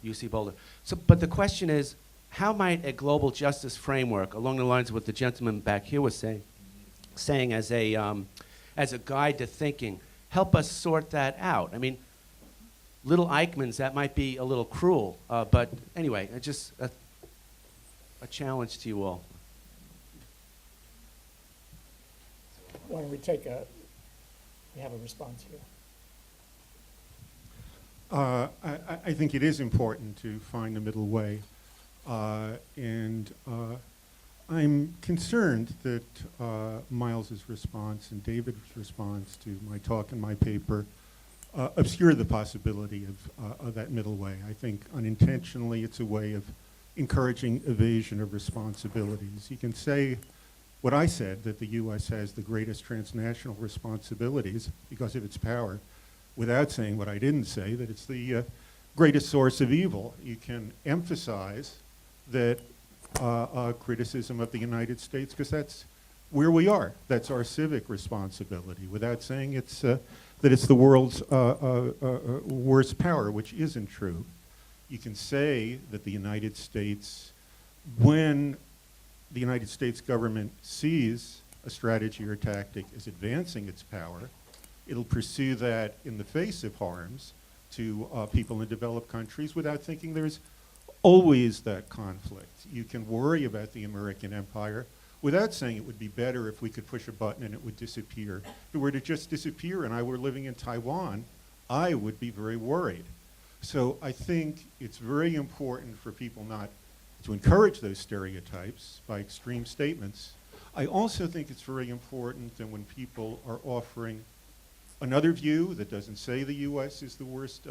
S10: UC Boulder. So, but the question is, how might a global justice framework, along the lines of what the gentleman back here was saying as a guide to thinking, help us sort that out? I mean, little Eichmanns, that might be a little cruel, but anyway, just a challenge to you all.
S1: Why don't we we have a response here.
S3: I think it is important to find a middle way. And I'm concerned that Miles's response and David's response to my talk and my paper obscure the possibility of that middle way. I think unintentionally it's a way of encouraging evasion of responsibilities. You can say what I said, that the U.S. has the greatest transnational responsibilities because of its power, without saying what I didn't say, that it's the greatest source of evil. You can emphasize that criticism of the United States, because that's where we are. That's our civic responsibility, without saying it's that it's the world's worst power, which isn't true. You can say that the United States, when the United States government sees a strategy or tactic as advancing its power, it'll pursue that in the face of harms to people in developed countries without thinking there's always that conflict. You can worry about the American empire without saying it would be better if we could push a button and it would disappear. If it were to just disappear and I were living in Taiwan, I would be very worried. So I think it's very important for people not to encourage those stereotypes by extreme statements. I also think it's very important that when people are offering another view that doesn't say the U.S. is the worst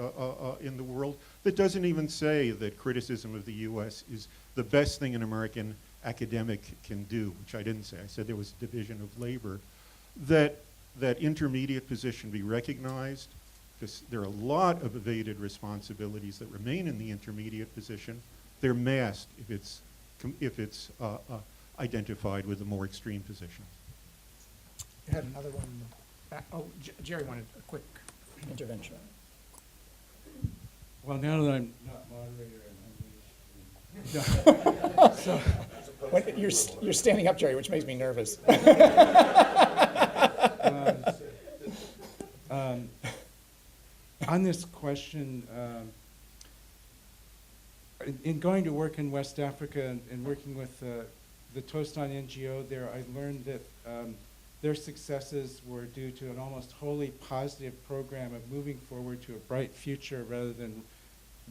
S3: in the world, that doesn't even say that criticism of the U.S. is the best thing an American academic can do, which I didn't say. I said there was a division of labor, that intermediate position be recognized, because there are a lot of evaded responsibilities that remain in the intermediate position. They're masked if it's identified with a more extreme position.
S1: You had another one. Jerry wanted a quick intervention.
S11: Well, now that I'm not moderator,
S1: So, you're standing up, Jerry, which makes me nervous.
S11: on this question, in going to work in West Africa and working with the Toast on NGO there, I learned that their successes were due to an almost wholly positive program of moving forward to a bright future rather than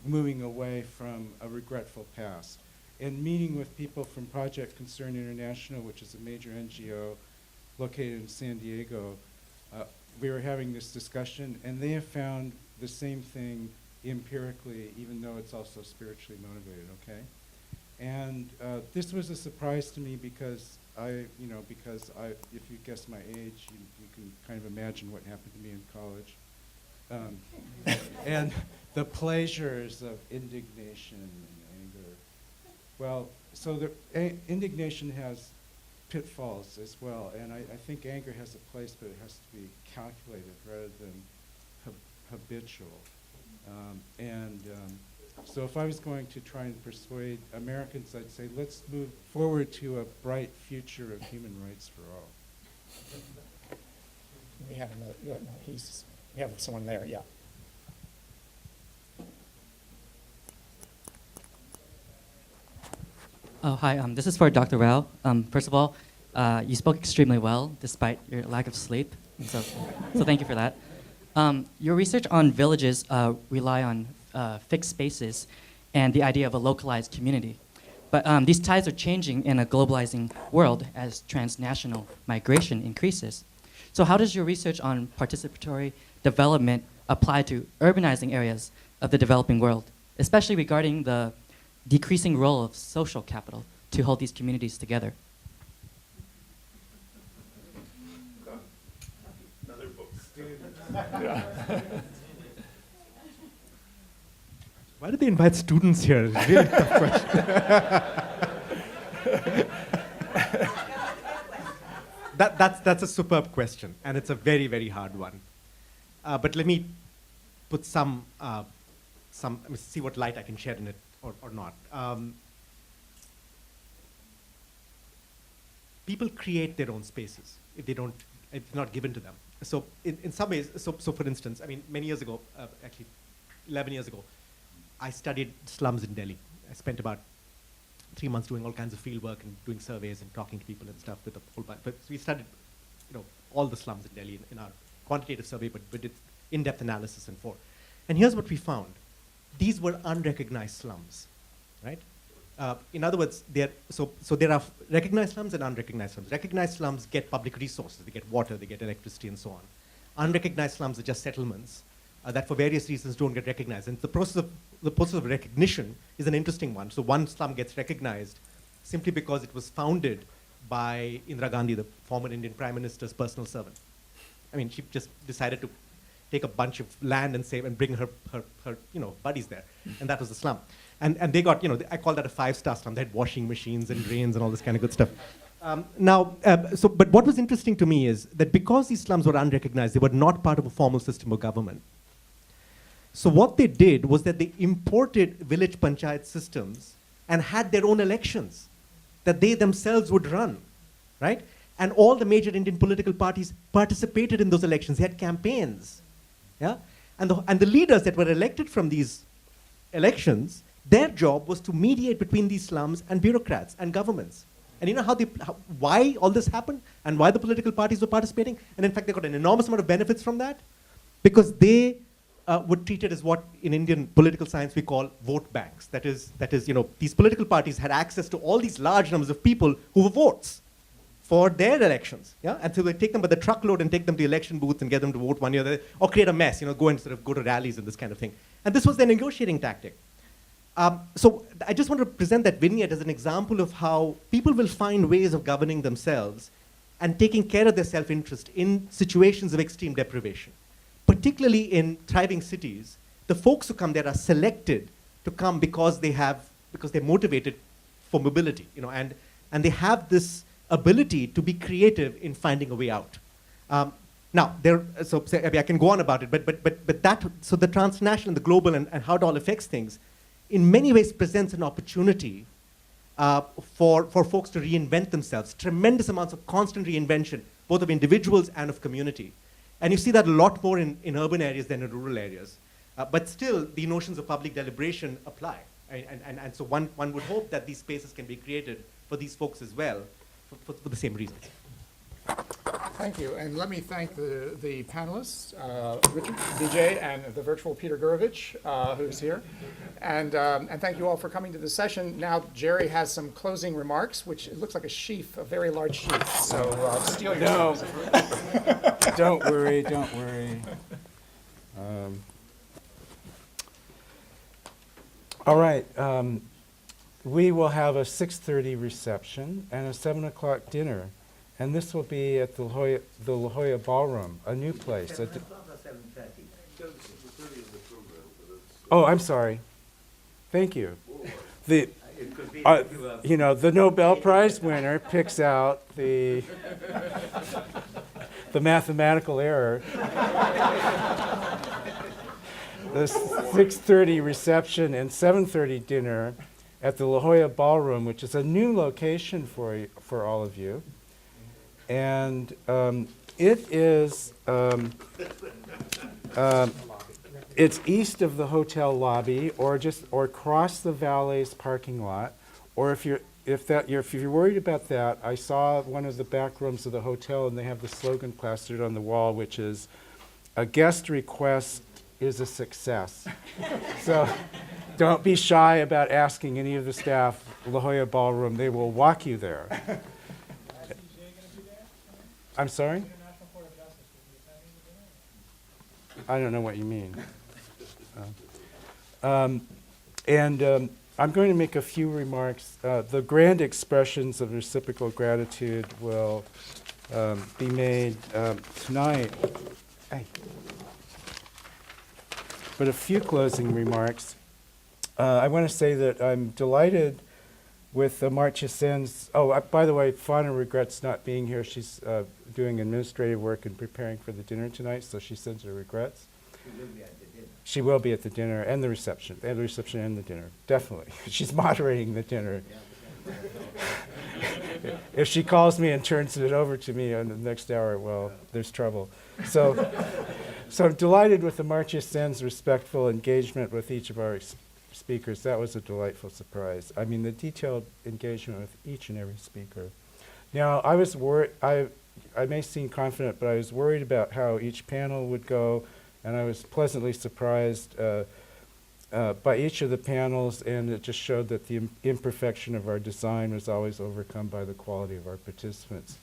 S11: moving away from a regretful past. And meeting with people from Project Concern International, which is a major NGO located in San Diego, we were having this discussion, and they have found the same thing empirically, even though it's also spiritually motivated, okay? And this was a surprise to me because if you guess my age, you can kind of imagine what happened to me in college. And the pleasures of indignation and anger. Well, so the indignation has pitfalls as well, and I think anger has a place, but it has to be calculated rather than habitual. So if I was going to try and persuade Americans, I'd say, let's move forward to a bright future of human rights for all.
S1: We have another, we have someone there, yeah.
S12: Oh, hi. This is for Dr. Rao. First of all, you spoke extremely well despite your lack of sleep, so thank you for that. Your research on villages rely on fixed spaces and the idea of a localized community. But these tides are changing in a globalizing world as transnational migration increases. So how does your research on participatory development apply to urbanizing areas of the developing world, especially regarding the decreasing role of social capital to hold these communities together?
S7: Another book.
S4: Why did they invite students here? It's a really tough question. That's a superb question, and it's a very, very hard one. But let me put let me see what light I can shed in it or not. People create their own spaces if it's not given to them. So in some ways, so for instance, I mean, many years ago, actually 11 years ago, I studied slums in Delhi. I spent about 3 months doing all kinds of field work and doing surveys and talking to people and stuff with a whole bunch. But we studied, all the slums in Delhi in our quantitative survey, but we did in-depth analysis and for. And here's what we found. These were unrecognized slums, right? In other words, there are recognized slums and unrecognized slums. Recognized slums get public resources. They get water, they get electricity, and so on. Unrecognized slums are just settlements that for various reasons don't get recognized. And the process of recognition is an interesting one. So one slum gets recognized simply because it was founded by Indira Gandhi, the former Indian Prime Minister's personal servant. I mean, she just decided to take a bunch of land and bring her buddies there. And that was the slum. And they got, I call that a 5-star slum. They had washing machines and drains and all this kind of good stuff. But what was interesting to me is that because these slums were unrecognized, they were not part of a formal system of government. So what they did was that they imported village panchayat systems and had their own elections that they themselves would run, right? And all the major Indian political parties participated in those elections. They had campaigns, yeah? And the leaders that were elected from these elections, their job was to mediate between these slums and bureaucrats and governments. And you know why all this happened and why the political parties were participating? And in fact, they got an enormous amount of benefits from that because they were treated as what in Indian political science we call vote banks. That is, these political parties had access to all these large numbers of people who were votes for their elections, yeah? And so they take them by the truckload and take them to election booths and get them to vote one year, or create a mess, go and go to rallies and this kind of thing. And this was their negotiating tactic. So I just want to present that vignette as an example of how people will find ways of governing themselves and taking care of their self-interest in situations of extreme deprivation. Particularly in thriving cities, the folks who come there are selected to come because they're motivated for mobility, and they have this ability to be creative in finding a way out. Now, I can go on about it, so the transnational and the global and how it all affects things, in many ways presents an opportunity for folks to reinvent themselves, tremendous amounts of constant reinvention, both of individuals and of community. And you see that a lot more in urban areas than in rural areas. But still, the notions of public deliberation apply. And so one would hope that these spaces can be created for these folks as well, for the same reasons.
S1: Thank you, and let me thank the panelists, Richard, Vijay, and the virtual Peter Gourevitch, who's here. And thank you all for coming to the session. Now Jerry has some closing remarks, which it looks like a sheaf, a very large sheaf. So steal your
S11: No, don't worry, don't worry. All right, we will have a 6:30 reception and a 7 o'clock dinner. And this will be at the La Jolla Ballroom, a new place. Oh, I'm sorry. Thank you. The Nobel Prize winner picks out the mathematical error. The 6:30 reception and 7:30 dinner at the La Jolla Ballroom, which is a new location for all of you. And it is, it's east of the hotel lobby, or across the valet's parking lot. Or if you're worried about that, I saw one of the back rooms of the hotel, and they have the slogan plastered on the wall, which is, "A guest request is a success." So don't be shy about asking any of the staff, La Jolla Ballroom. They will walk you there. I'm sorry? I don't know what you mean. I'm going to make a few remarks. The grand expressions of reciprocal gratitude will be made tonight. Hey. But a few closing remarks. I want to say that I'm delighted with Amartya Sen's, by the way, Fauna regrets not being here. She's doing administrative work and preparing for the dinner tonight, so she sends her regrets. She will be at the dinner and the reception, and the dinner, definitely. She's moderating the dinner. If she calls me and turns it over to me in the next hour, well, there's trouble. So I'm delighted with Amartya Sen's respectful engagement with each of our speakers. That was a delightful surprise. I mean, the detailed engagement with each and every speaker. Now, I was worried, I may seem confident, but I was worried about how each panel would go, and I was pleasantly surprised by each of the panels, and it just showed that the imperfection of our design was always overcome by the quality of our participants.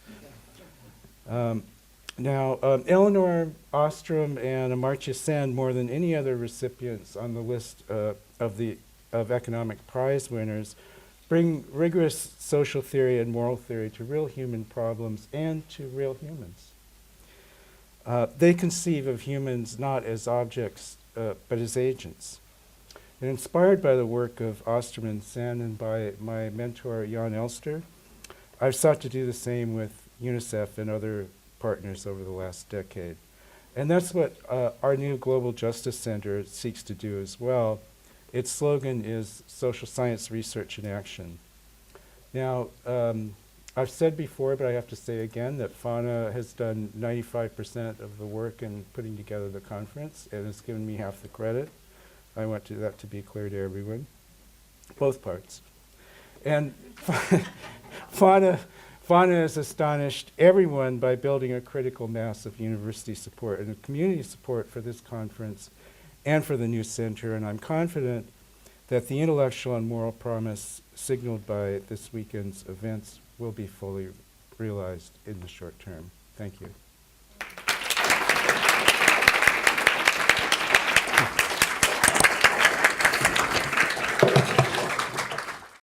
S11: Now, Eleanor Ostrom and Amartya Sen, more than any other recipients on the list of economic prize winners, bring rigorous social theory and moral theory to real human problems and to real humans. They conceive of humans not as objects, but as agents. And inspired by the work of Ostrom and Sen and by my mentor, Jan Elster, I've sought to do the same with UNICEF and other partners over the last decade. And that's what our new Global Justice Center seeks to do as well. Its slogan is Social Science Research in Action. Now, I've said before, but I have to say again, that Fauna has done 95% of the work in putting together the conference and has given me half the credit. I want that to be clear to everyone, both parts. And Fauna has astonished everyone by building a critical mass of university support and community support for this conference and for the new center, and I'm confident that the intellectual and moral promise signaled by this weekend's events will be fully realized in the short term. Thank you.